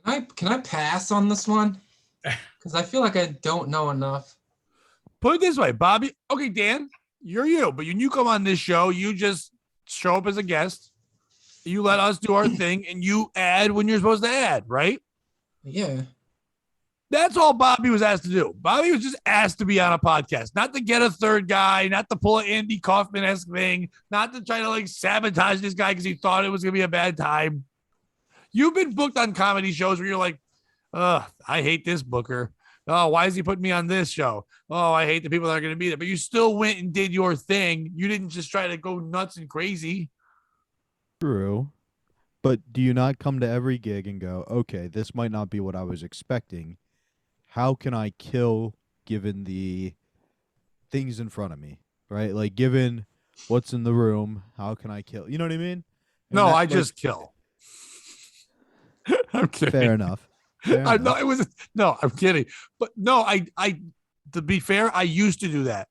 I pass on this one? Because I feel like I don't know enough. Put it this way, Bobby. Okay, Dan, you're you. But when you come on this show, you just show up as a guest. You let us do our thing, and you add when you're supposed to add, right? Yeah. That's all Bobby was asked to do. Bobby was just asked to be on a podcast, not to get a third guy, not to pull an Andy Kaufman-esque thing, not to try to like sabotage this guy because he thought it was going to be a bad time. You've been booked on comedy shows where you're like, I hate this booker. Oh, why is he putting me on this show? Oh, I hate the people that are going to be there. But you still went and did your thing. You didn't just try to go nuts and crazy. True. But do you not come to every gig and go, okay, this might not be what I was expecting. How can I kill given the things in front of me, right? Like given what's in the room, how can I kill? You know what I mean? And No, that, I just kill. I'm kidding. Fair enough. Fair I enough. know it was no, I'm kidding. But no, I to be fair, I used to do that.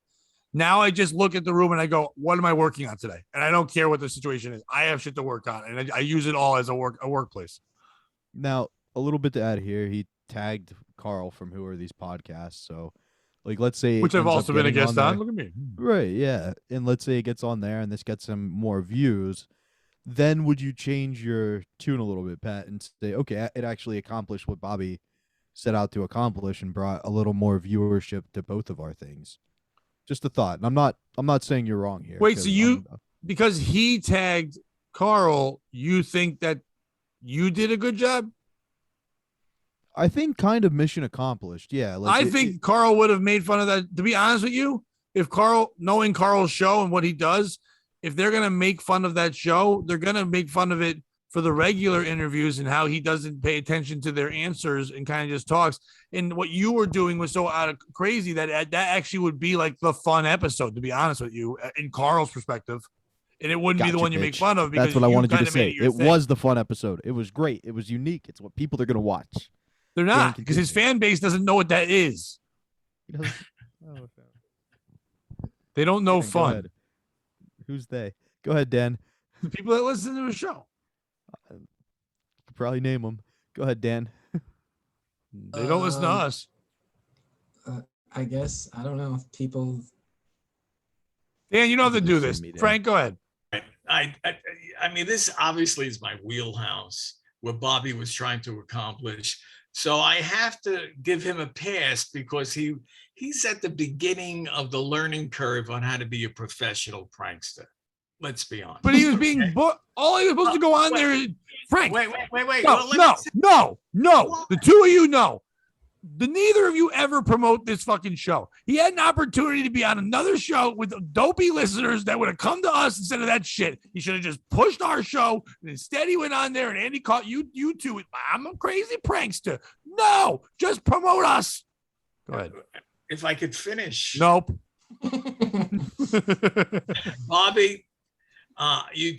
Now I just look at the room and I go, what am I working on today? And I don't care what the situation is. I have shit to work on. And I use it all as a workplace. Now, a little bit to add here. He tagged Carl from Who Are These Podcasts. So, like, let's say... Which I've ends up also been a getting guest there. on. Look at me. Right, yeah. And let's say it gets on there and this gets him more views. Then would you change your tune a little bit, Pat, and say, okay, it actually accomplished what Bobby set out to accomplish and brought a little more viewership to both of our things? Just a thought. And I'm not saying you're wrong here. Wait, so because he tagged Carl, you think that you did a good job? I think kind of mission accomplished. Yeah. I think Carl would have made fun of that. To be honest with you, if Carl, knowing Carl's show and what he does, if they're going to make fun of that show, they're going to make fun of it for the regular interviews and how he doesn't pay attention to their answers and kind of just talks. And what you were doing was so out of crazy that actually would be like the fun episode, to be honest with you, in Carl's perspective. And it wouldn't be the one you make fun of. Because that's what I wanted you to kinda say. made It was the fun episode. It was great. It was unique. It's what people are going to watch. They're not, because his fan base doesn't know what that is. They don't know Dan, go fun. ahead. Who's they? Go ahead, Dan. The people that listen to the show. Could probably name them. Go ahead, Dan. They don't listen to us. I guess, I don't know, people. Dan, you don't have to do this. Me, Dan. Frank, go ahead. I mean, this obviously is my wheelhouse, what Bobby was trying to accomplish. So I have to give him a pass because he's at the beginning of the learning curve on how to be a professional prankster. Let's be honest. But he was being all he was supposed to go on there. Frank. Wait. No, Well, let me say- no. The two of you know. Neither of you ever promote this fucking show. He had an opportunity to be on another show with dopey listeners that would have come to us instead of that shit. He should have just pushed our show, and instead he went on there and Andy caught you two with, I'm a crazy prankster. No, just promote us. Go ahead. If I could finish. Nope. Bobby, You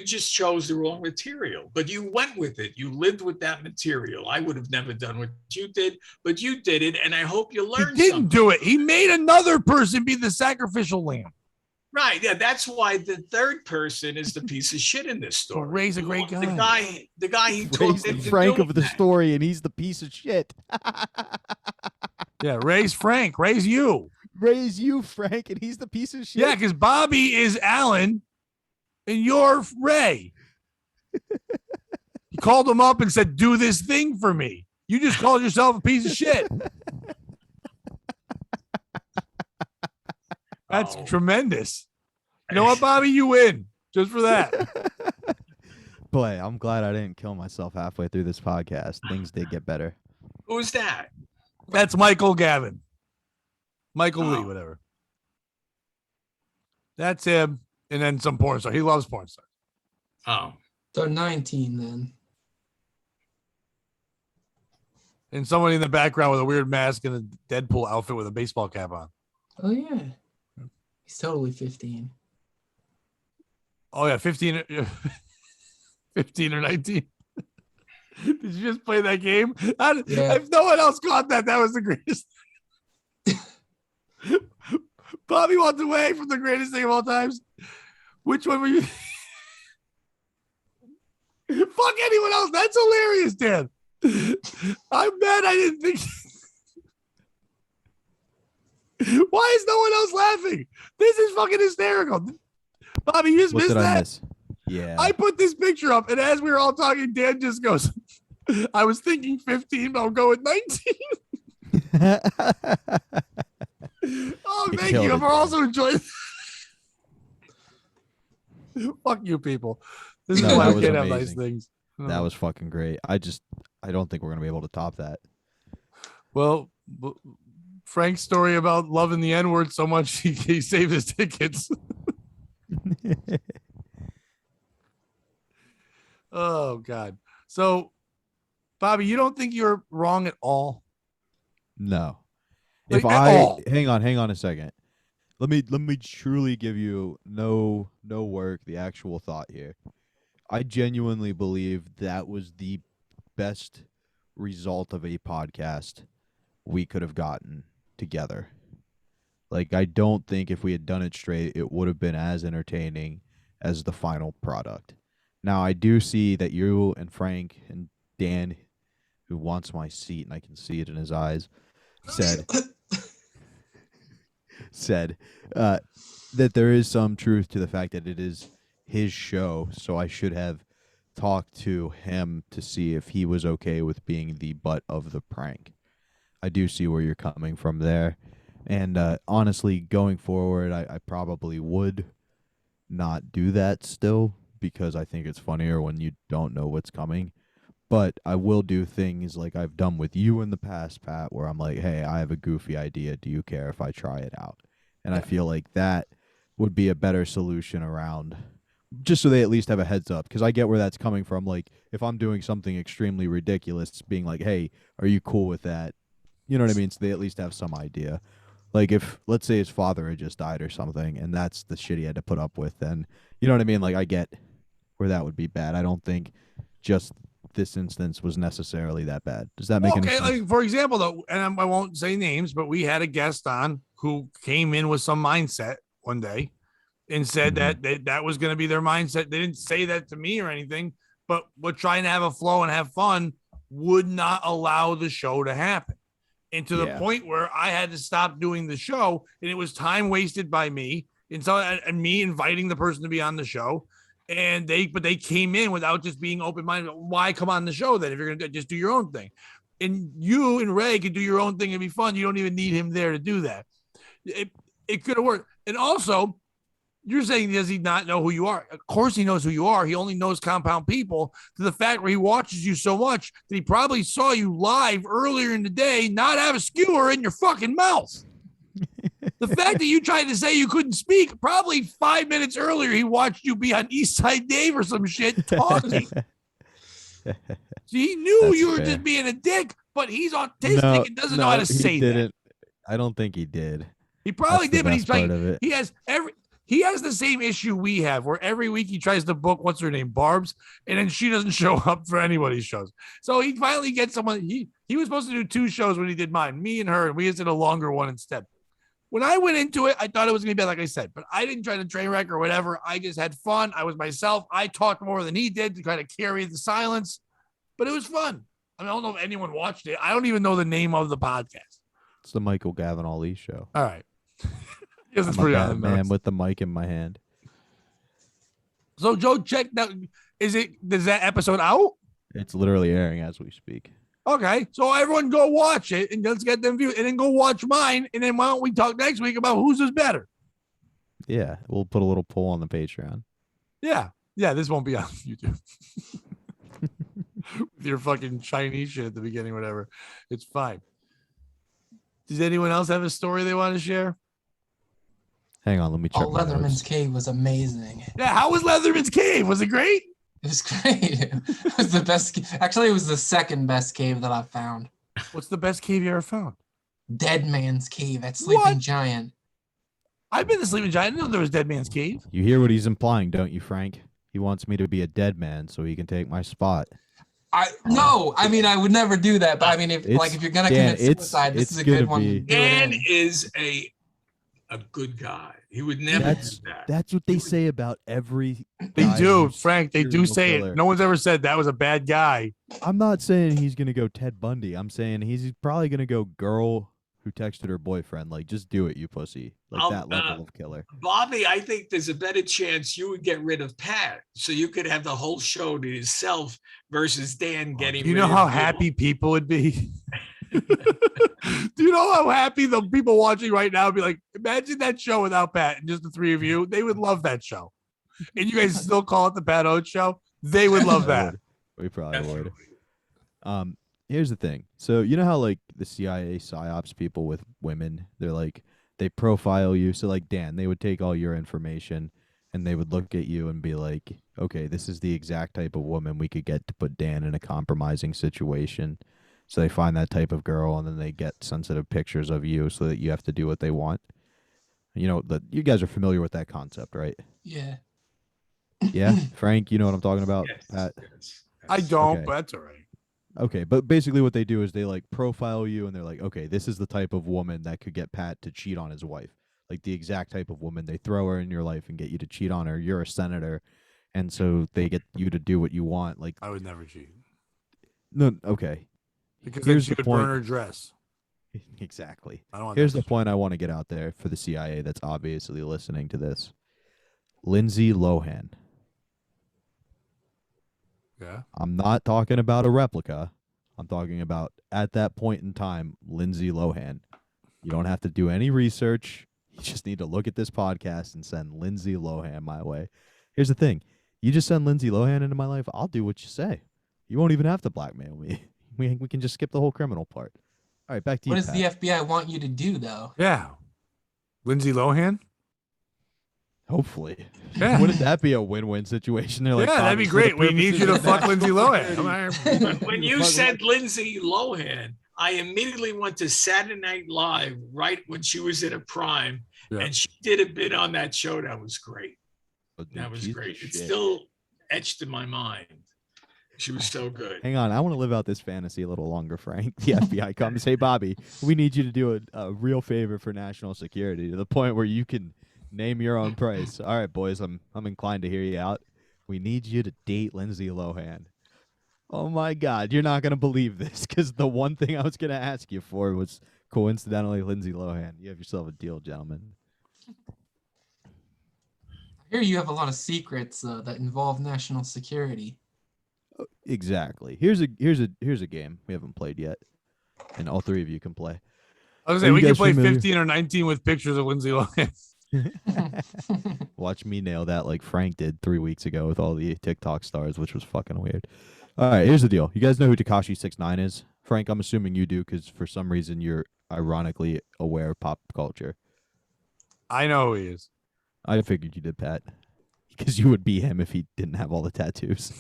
just chose the wrong material, but you went with it. You lived with that material. I would have never done what you did, but you did it, and I hope you learned. He didn't do it. He made another person be the sacrificial lamb. Right. Yeah, that's why the third person is the piece of shit in this story. Well, Ray's a great guy. The guy he Ray's talked the into Frank doing of the that. story, and he's the piece of shit. Yeah, Ray's Frank. Ray's you. Ray's you, Frank, and he's the piece of shit. Yeah, because Bobby is Alan, and you're Ray. He called him up and said, "Do this thing for me." You just called yourself a piece of shit. That's tremendous. You know what, Bobby? You win just for that. Boy, I'm glad I didn't kill myself halfway through this podcast. Things did get better. Who's that? That's Michael Gavin. Michael Lee, whatever. That's him. And then some porn star. He loves porn stars. Oh. So 19 then. And someone in the background with a weird mask and a Deadpool outfit with a baseball cap on. Oh yeah. He's totally 15. Oh, yeah, 15 or 19. Did you just play that game? Yeah. If no one else caught that, that was the greatest. Bobby walked away from the greatest thing of all times. Which one were you? Fuck anyone else. That's hilarious, Dan. I'm mad I didn't think. Why is no one else laughing? This is fucking hysterical. Bobby, you just What missed did I that. miss? Yeah. I put this picture up, and as we were all talking, Dan just goes, I was thinking 15, but I'll go with 19. Oh, You thank killed you it, for Dan. also enjoying. Fuck you people. This is No, why that we was can't have nice amazing. things. That was fucking great. I don't think we're going to be able to top that. Well, Frank's story about loving the N-word so much he saved his tickets. Oh, God. So, Bobby, you don't think you're wrong at all? No. Like, If at all. hang on a second. Let me truly give you no work, the actual thought here. I genuinely believe that was the best result of a podcast we could have gotten together. Like, I don't think if we had done it straight, it would have been as entertaining as the final product. Now, I do see that you and Frank and Dan, who wants my seat, and I can see it in his eyes, said that there is some truth to the fact that it is his show, so I should have talked to him to see if he was okay with being the butt of the prank. I do see where you're coming from there. And honestly, going forward, I probably would not do that still, because I think it's funnier when you don't know what's coming. But I will do things like I've done with you in the past, Pat, where I'm like, hey, I have a goofy idea. Do you care if I try it out? And I feel like that would be a better solution around, just so they at least have a heads up. Because I get where that's coming from. Like, if I'm doing something extremely ridiculous, being like, hey, are you cool with that? You know what I mean? So they at least have some idea. Like, if, let's say his father had just died or something, and that's the shit he had to put up with, then, you know what I mean? Like, I get where that would be bad. I don't think just this instance was necessarily that bad. Does that make any sense? Like, for example, though, and I won't say names, but we had a guest on who came in with some mindset one day and said that was going to be their mindset. They didn't say that to me or anything, but we're trying to have a flow and have fun would not allow the show to happen. And to the point where I had to stop doing the show, and it was time wasted by me, and me inviting the person to be on the show. And they came in without just being open-minded. Why come on the show then if you're gonna just do your own thing? And you and Ray could do your own thing and be fun. You don't even need him there to do that. It could have worked. And also, you're saying, does he not know who you are? Of course he knows who you are. He only knows Compound People, to the fact where he watches you so much that he probably saw you live earlier in the day not have a skewer in your fucking mouth. The fact that you tried to say you couldn't speak, probably 5 minutes earlier, he watched you be on East Side Dave or some shit talking. So he knew That's you were fair. just being a dick, but he's autistic and doesn't know how to say that. I don't think he did. He probably That's the did, but he's best part like, of it. he He has the same issue we have, where every week he tries to book what's her name, Barb's, and then she doesn't show up for anybody's shows. So he finally gets someone. He was supposed to do 2 shows when he did mine, me and her, and we just did a longer one instead. When I went into it, I thought it was gonna be bad, like I said, but I didn't try to train wreck or whatever. I just had fun. I was myself. I talked more than he did to kind of carry the silence, but it was fun. I don't know if anyone watched it. I don't even know the name of the podcast. It's the Michael Gavin Ali show. All right. Yes, it's I'm pretty a awesome. man with the mic in my hand. So Joe, check that. Is that episode out? It's literally airing as we speak. Okay, so everyone go watch it and let's get them views, and then go watch mine, and then why don't we talk next week about whose is better? Yeah, we'll put a little poll on the Patreon. Yeah, this won't be on YouTube. With your fucking Chinese shit at the beginning, whatever. It's fine. Does anyone else have a story they want to share? Hang on, let me check. my Leatherman's notes. Cave was amazing. Yeah, how was Leatherman's Cave? Was it great? It was great. It was the best. Actually, it was the second best cave that I found. What's the best cave you ever found? Dead Man's Cave at Sleeping What? Giant. I've been to Sleeping Giant. I didn't know there was Dead Man's Cave. You hear what he's implying, don't you, Frank? He wants me to be a dead man so he can take my spot. No, I mean I would never do that. But I mean, if It's- you're gonna Dan, commit suicide, this it's is a good gonna one. be- To do it Dan in. is a good guy. He would never That's do that. that's what they say about every. They guy do, who's Frank. They do serial say killer. it. No one's ever said that was a bad guy. I'm not saying he's gonna go Ted Bundy. I'm saying he's probably gonna go girl who texted her boyfriend. Like, just do it, you pussy. Like I'll- that level of killer. Bobby, I think there's a better chance you would get rid of Pat, so you could have the whole show to yourself versus Dan getting. Do you rid know of how you. happy people would be? Do you know how happy the people watching right now would be? Like, imagine that show without Pat and just the 3 of you. They would love that show. And you guys still call it the Pat Oates Show? They would love that. We probably would. Definitely. Here's the thing. So you know how like the CIA psyops people with women, they're like they profile you. So like Dan, they would take all your information and they would look at you and be like, okay, this is the exact type of woman we could get to put Dan in a compromising situation. So they find that type of girl and then they get sensitive pictures of you so that you have to do what they want. You know, you guys are familiar with that concept, right? Yeah. Yeah, Frank, you know what I'm talking about? Yes, Pat? yes, I yes. don't, Okay. but that's all right. Okay, but basically what they do is they like profile you and they're like, okay, this is the type of woman that could get Pat to cheat on his wife. Like the exact type of woman. They throw her in your life and get you to cheat on her. You're a senator. And so they get you to do what you want. Like, I would never cheat. no, okay. Because then Here's she the would point. burn her dress. Exactly. I don't want Here's that. the point I want to get out there for the CIA that's obviously listening to this. Lindsay Lohan. Yeah. I'm not talking about a replica. I'm talking about at that point in time, Lindsay Lohan. You don't have to do any research. You just need to look at this podcast and send Lindsay Lohan my way. Here's the thing. You just send Lindsay Lohan into my life, I'll do what you say. You won't even have to blackmail me. We can just skip the whole criminal part. All right, back to What you, does Pat. the FBI want you to do, though? Yeah. Lindsay Lohan? Hopefully. Yeah. Wouldn't that be a win-win situation? They're like, Yeah, that'd be "Bobby, for the great. We need you to purposes fuck of Lindsay national Lohan. security." Come on. When you said Lindsay Lohan, I immediately went to Saturday Night Live right when she was in her prime, Yeah. and she did a bit on that show. That was great. Oh, dude, That was she's the great. It's shit. still etched in my mind. She was so good. Hang on, I want to live out this fantasy a little longer, Frank. The FBI comes, hey, Bobby, we need you to do a real favor for national security to the point where you can name your own price. All right, boys, I'm inclined to hear you out. We need you to date Lindsay Lohan. Oh, my God, you're not going to believe this because the one thing I was going to ask you for was coincidentally Lindsay Lohan. You have yourself a deal, gentlemen. I hear you have a lot of secrets that involve national security. Exactly. Here's a game we haven't played yet, and all 3 of you can play. I was Are saying you we can guys play familiar? 15 or 19 with pictures of Lindsay Lohan. Watch me nail that like Frank did 3 weeks ago with all the TikTok stars, which was fucking weird. All right, here's the deal. You guys know who Tekashi 6ix9ine is? Frank, I'm assuming you do because for some reason you're ironically aware of pop culture. I know who he is. I figured you did, Pat, because you would be him if he didn't have all the tattoos.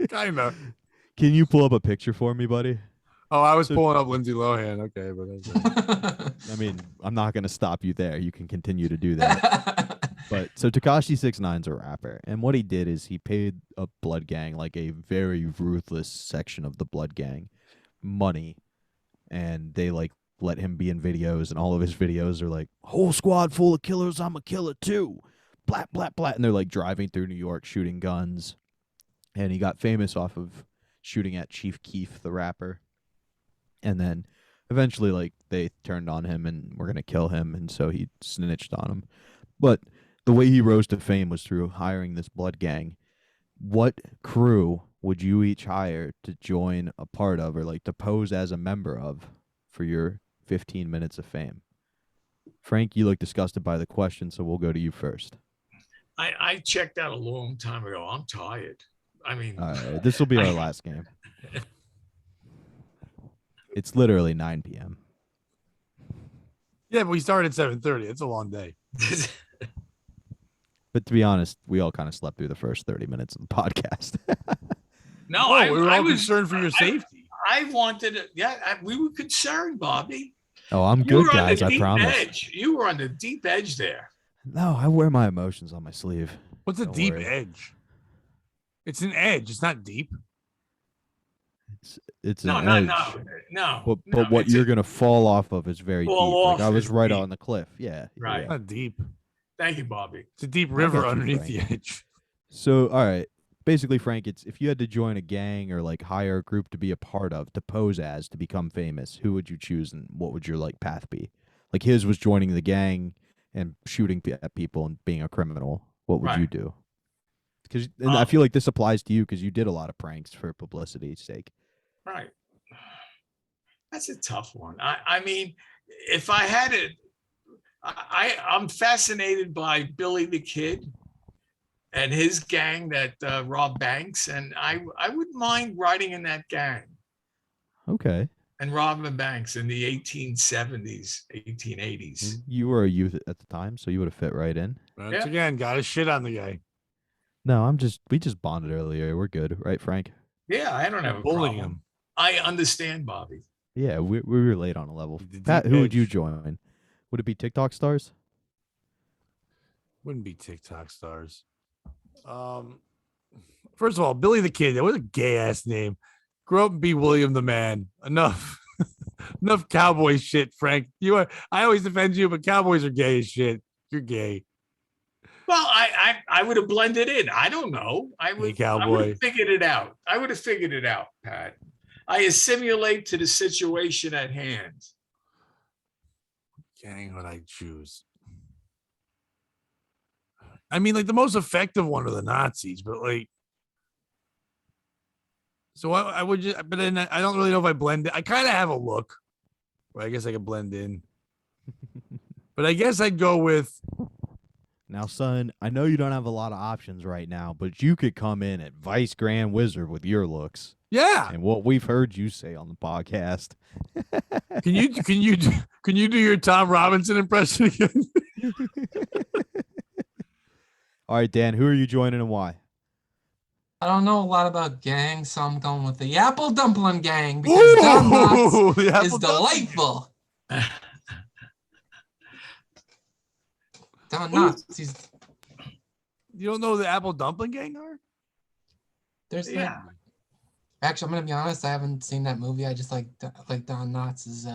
Kinda. Can you pull up a picture for me, buddy? Oh, I was So- pulling up Lindsay Lohan. Okay, but I mean, I'm not going to stop you there. You can continue to do that. But so Tekashi 6ix9ine's a rapper, and what he did is he paid a blood gang, like a very ruthless section of the blood gang, money, and they like let him be in videos, and all of his videos are like, whole squad full of killers, I'm a killer too. Blat, blat, blat. And they're like driving through New York shooting guns. And he got famous off of shooting at Chief Keef, the rapper. And then eventually, like, they turned on him and were going to kill him. And so he snitched on him. But the way he rose to fame was through hiring this blood gang. What crew would you each hire to join a part of, or like to pose as a member of, for your 15 minutes of fame? Frank, you look disgusted by the question, so we'll go to you first. I checked out a long time ago. I'm tired. I mean, All right, this will be our last game. It's literally 9 p.m. yeah, but we started at 7:30. It's a long day. But to be honest, we all kind of slept through the first 30 minutes of the podcast. no, Oh, we were I all was concerned for your safety. I wanted it. Yeah, we were concerned, Bobby. Oh, I'm You good, were on guys. the I deep promise. edge. You were on the deep edge there. No, I wear my emotions on my sleeve. What's a Don't deep worry. edge? It's an edge. It's not deep. It's No, an no, edge. no. But no, what it's you're a- gonna fall off of is very deep. Fall Like off I was is right deep. on the cliff. Yeah. Right. It's not deep. Thank you, Bobby. It's a deep I river got you, underneath Frank. the edge. So, all right. Basically, Frank, it's if you had to join a gang or like hire a group to be a part of, to pose as, to become famous, who would you choose and what would your like path be? Like his was joining the gang and shooting at people and being a criminal. What would you Right. do? Because I feel like this applies to you because you did a lot of pranks for publicity's sake. Right. That's a tough one. I mean, if I had it, I'm fascinated by Billy the Kid and his gang that robbed banks, and I wouldn't mind riding in that gang Okay. and robbing banks in the 1870s, 1880s. You were a youth at the time, so you would have fit right in. Once Yeah. again, got to shit on the guy. No, we just bonded earlier. We're good, right, Frank? Yeah, I don't have a Bullying problem. him. I understand, Bobby. Yeah, we relate on a level. The Pat, deep who would you edge. join? Would it be TikTok stars? Wouldn't be TikTok stars. First of all, Billy the Kid. That was a gay ass name. Grow up and be William the Man. Enough. Enough cowboy shit, Frank. I always defend you, but cowboys are gay as shit. You're gay. Well, I would have blended in. I don't know. I would cowboy. have figured it out. I would have figured it out, Pat. I assimilate to the situation at hand. Gang would I choose? I mean, like the most effective one are the Nazis, but like, so I would just, but then I don't really know if I blend it. I kind of have a look, but I guess I could blend in. But I guess I'd go with, Now, son, I know you don't have a lot of options right now, but you could come in at Vice Grand Wizard with your looks yeah. and what we've heard you say on the podcast. Can you do your Tom Robinson impression again? All right, Dan, who are you joining and why? I don't know a lot about gangs, so I'm going with the Apple Dumpling Gang because Don Knotts the Apple is Dumpling. delightful. Don Knotts, he's You don't know who the Apple Dumpling Gang are? there's Yeah. Actually, I'm gonna be honest. I haven't seen that movie. I just like Don Knotts is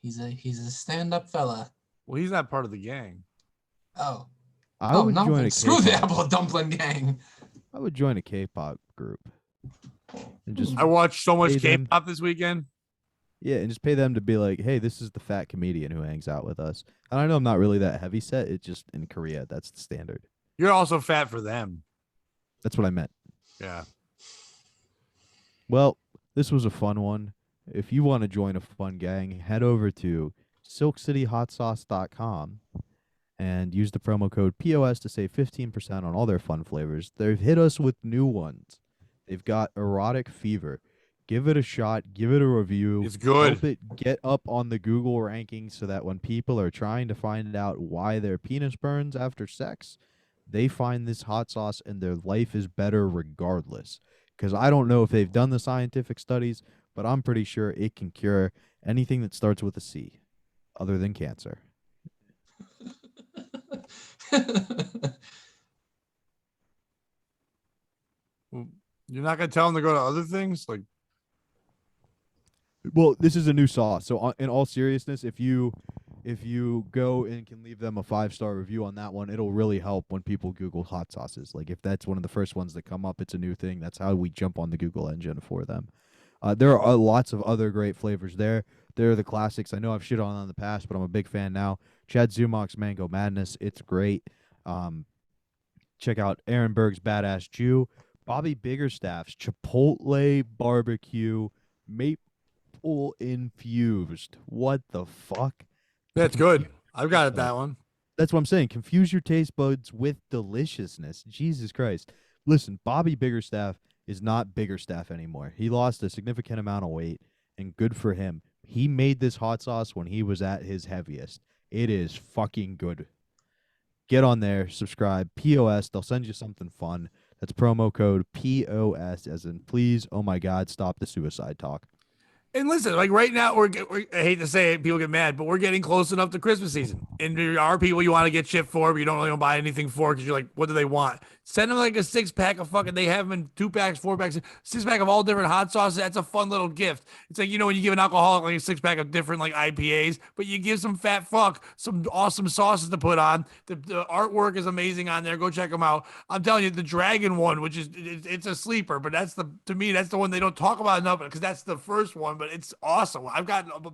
he's a stand-up fella. Well, he's not part of the gang. Oh, I would no, join a screw the K-pop. Apple Dumpling Gang. I would join a K-pop group and just I watched so much Hey, them. K-pop this weekend. and just pay them to be like, hey, this is the fat comedian who hangs out with us. And I know I'm not really that heavy set. It's just in Korea, that's the standard. You're also fat for them. That's what I meant. Yeah. Well, this was a fun one. If you want to join a fun gang, head over to silkcityhotsauce.com and use the promo code POS to save 15% on all their fun flavors. They've hit us with new ones. They've got Erotic Fever. Give it a shot. Give it a review. It's good. Help it get up on the Google rankings so that when people are trying to find out why their penis burns after sex, they find this hot sauce and their life is better regardless. Because I don't know if they've done the scientific studies, but but I'm pretty sure it can cure anything that starts with a C, other than cancer. You're not gonna tell them to go to other things, like. Well, this is a new sauce. So in all seriousness, if you go and can leave them a 5-star review on that one, it'll really help when people Google hot sauces. Like if that's one of the first ones that come up, it's a new thing. That's how we jump on the Google engine for them. There are lots of other great flavors there. They're the classics. I know I've shit on them in the past, but I'm a big fan now. Chad Zumach's Mango Madness. It's great. Check out Aaron Berg's Badass Jew. Bobby Biggerstaff's Chipotle Barbecue Maple Infused. What the fuck? That's good. I've got it, that one. That's what I'm saying. Confuse your taste buds with deliciousness. Jesus Christ. Listen, Bobby Biggerstaff is not Biggerstaff anymore. He lost a significant amount of weight, and good for him. He made this hot sauce when he was at his heaviest. It is fucking good. Get on there, subscribe, POS. They'll send you something fun. That's promo code POS, as in please, oh my God, stop the suicide talk. And listen, like right now, I hate to say it, people get mad, but we're getting close enough to Christmas season. And there are people you want to get shit for, but you don't really want to buy anything for because you're like, what do they want? Send them like a 6-pack of fucking, they have them in 2-packs, 4-packs, 6-pack of all different hot sauces. That's a fun little gift. It's like, when you give an alcoholic like a 6-pack of different like IPAs, but you give some fat fuck some awesome sauces to put on. The artwork is amazing on there. Go check them out. I'm telling you, the dragon one, which is, it's a sleeper, but to me, that's the one they don't talk about enough because that's the first one, but it's awesome. I've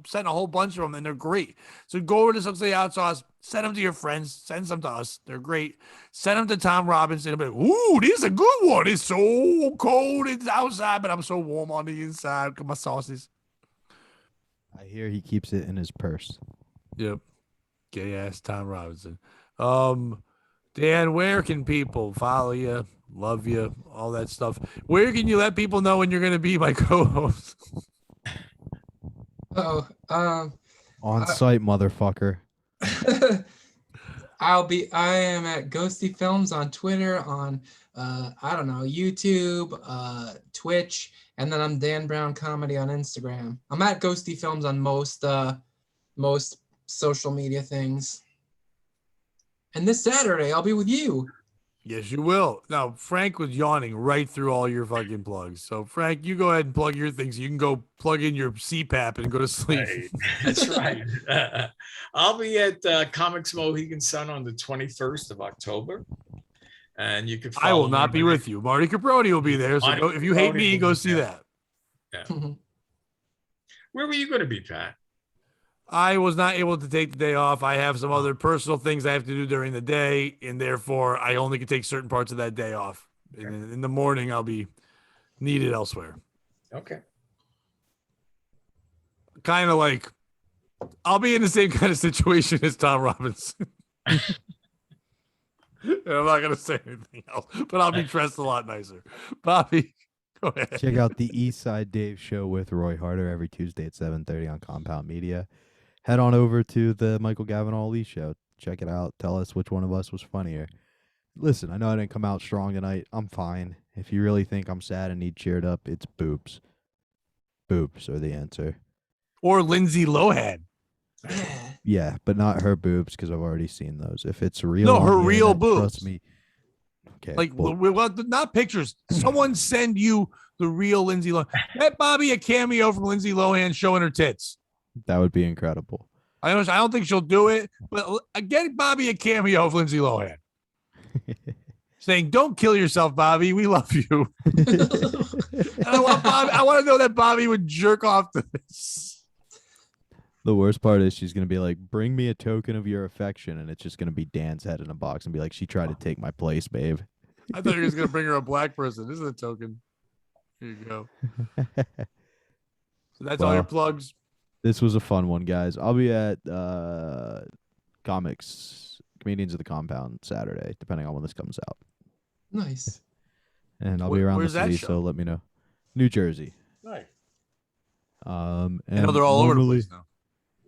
sent a whole bunch of them and they're great. So go over to Some Say Hot Sauce, send them to your friends, send some to us. They're great. Send them to Tom Robinson. He'll be like, ooh, this is a good one. It's so cold it's outside, but I'm so warm on the inside. Look at my sauces. I hear he keeps it in his purse. Yep. Gay ass Tom Robinson. Dan, where can people follow you, love you, all that stuff? Where can you let people know when you're going to be my co-host? On site, motherfucker. I am at Ghosty Films on Twitter, on YouTube, Twitch, and then I'm Dan Brown Comedy on Instagram. I'm at Ghosty Films on most social media things. And this Saturday I'll be with you. Yes, you will. Now, Frank was yawning right through all your fucking plugs. So, Frank, you go ahead and plug your things. You can go plug in your CPAP and go to sleep. Right. That's right. I'll be at Comics Mohegan Sun on the 21st of October. And you can follow I will not be with you. Marty Caproni will be there. So, if you hate me, go see that. Yeah. Where were you going to be, Pat? I was not able to take the day off. I have some other personal things I have to do during the day, and therefore I only can take certain parts of that day off. Okay. And in the morning, I'll be needed elsewhere. Okay. Kind of like, I'll be in the same kind of situation as Tom Robinson. I'm not going to say anything else, but I'll be dressed a lot nicer. Bobby, go ahead. Check out the East Side Dave show with Roy Harder every Tuesday at 7:30 on Compound Media. Head on over to the Michael Gavin Ali show. Check it out. Tell us which one of us was funnier. Listen, I know I didn't come out strong tonight. I'm fine. If you really think I'm sad and need cheered up, it's boobs. Boobs are the answer. Or Lindsay Lohan. Yeah, but not her boobs because I've already seen those. If it's real, no, her real boobs. Trust me. Okay, like, well, not pictures. Someone send you the real Lindsay Lohan. Get Bobby a cameo from Lindsay Lohan showing her tits. That would be incredible. I don't think she'll do it, but get Bobby a cameo of Lindsay Lohan. Saying, don't kill yourself, Bobby. We love you. And I want to know that Bobby would jerk off to this. The worst part is she's going to be like, bring me a token of your affection. And it's just going to be Dan's head in a box and be like, she tried to take my place, babe. I thought you were going to bring her a black person. This is a token. Here you go. So that's all your plugs. This was a fun one, guys. I'll be at Comedians of the Compound Saturday, depending on when this comes out. Nice. And I'll be around the city, so let me know. New Jersey. Nice. And I know they're all over the place now.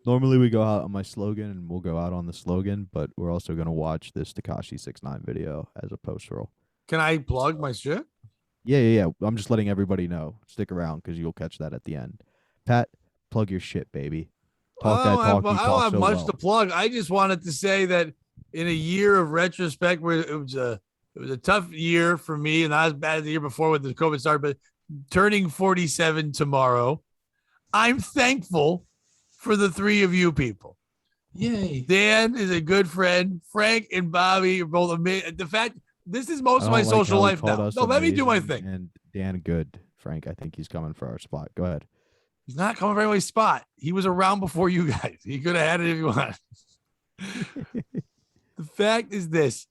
Normally we go out on my slogan, and we'll go out on the slogan, but we're also going to watch this Tekashi 6ix9ine video as a post-roll. Can I plug my shit? Yeah. I'm just letting everybody know. Stick around because you'll catch that at the end. Pat, plug your shit, baby. Talk that talk. I don't have much to plug. I just wanted to say that in a year of retrospect, where it was a tough year for me, and not as bad as the year before with the COVID started, but turning 47 tomorrow, I'm thankful for the three of you people. Yay. Dan is a good friend. Frank and Bobby are both amazing. The fact this is most of my social life now. No, let me do my thing. And Dan, good. Frank, I think he's coming for our spot. Go ahead. He's not coming for anybody's spot. He was around before you guys. He could have had it if he wanted. The fact is this.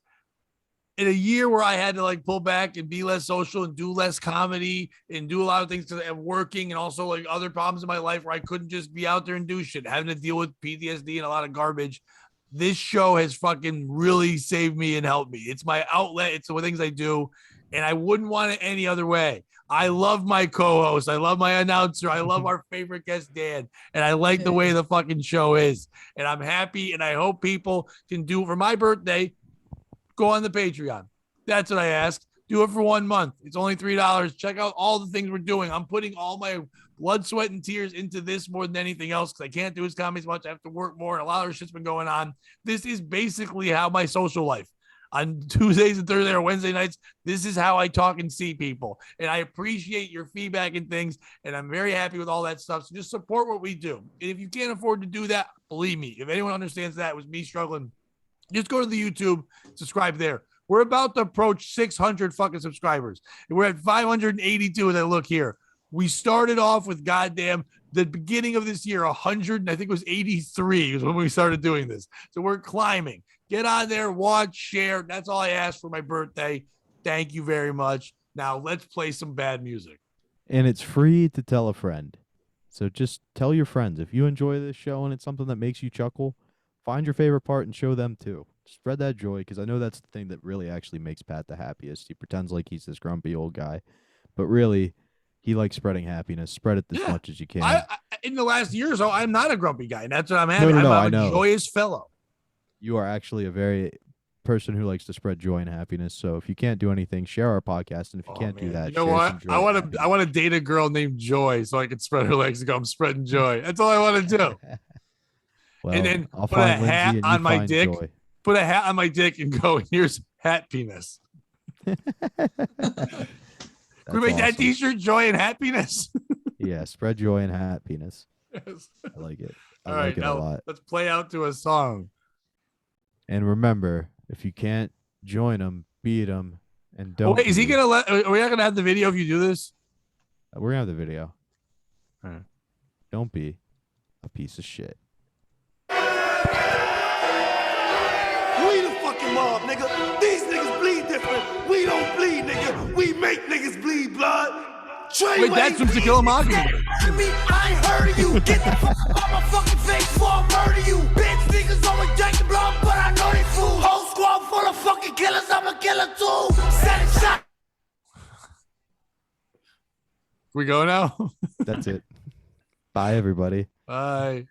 In a year where I had to like pull back and be less social and do less comedy and do a lot of things because I'm working and also like other problems in my life where I couldn't just be out there and do shit, having to deal with PTSD and a lot of garbage. This show has fucking really saved me and helped me. It's my outlet. It's the things I do. And I wouldn't want it any other way. I love my co-host. I love my announcer. I love our favorite guest, Dan. And I like the way the fucking show is. And I'm happy. And I hope people can do for my birthday. Go on the Patreon. That's what I ask. Do it for 1 month. It's only $3. Check out all the things we're doing. I'm putting all my blood, sweat, and tears into this more than anything else because I can't do his comedy as much. I have to work more, and a lot of shit's been going on. This is basically how my social life. On Tuesdays and Thursdays or Wednesday nights, this is how I talk and see people. And I appreciate your feedback and things, and I'm very happy with all that stuff. So just support what we do. And if you can't afford to do that, believe me, if anyone understands that, it was me struggling. Just go to the YouTube, subscribe there. We're about to approach 600 fucking subscribers. And we're at 582 as I look here. We started off with goddamn the beginning of this year, 100, and I think it was 83 is when we started doing this. So we're climbing. Get on there, watch, share. That's all I asked for my birthday. Thank you very much. Now let's play some bad music. And it's free to tell a friend. So just tell your friends. If you enjoy this show and it's something that makes you chuckle, find your favorite part and show them too. Spread that joy, because I know that's the thing that really actually makes Pat the happiest. He pretends like he's this grumpy old guy, but really, he likes spreading happiness. Spread it as much as you can. In the last year or so, I'm not a grumpy guy, and that's what I'm happy. No, I'm I a joyous fellow. You are actually a very person who likes to spread joy and happiness. So if you can't do anything, share our podcast, and if you can't do that, you know what? I want to date a girl named Joy so I can spread her legs and go, I'm spreading joy. That's all I want to do. Well, and then I'll put a hat on my dick. Joy. Put a hat on my dick and go, here's hat penis. Can we make that t-shirt, joy and happiness? Yeah, spread joy and happiness. Yes. I like it. All right, now let's play out to a song. And remember, if you can't join them, beat them, and don't. Wait, is he gonna let? Are we not gonna have the video if you do this? We're gonna have the video. All right. Don't be a piece of shit. We the fucking mob, nigga. These niggas bleed different. We don't bleed, nigga. We make niggas bleed blood. Wait, that's from To Kill a Mockingbird. I ain't heard of you. Get the fuck out my fucking face before I murder you. Bitch, niggas always drinking blood, but I know they fool. Whole squad full of fucking killers. I'm a killer too. Set it shot. We go now? That's it. Bye, everybody. Bye.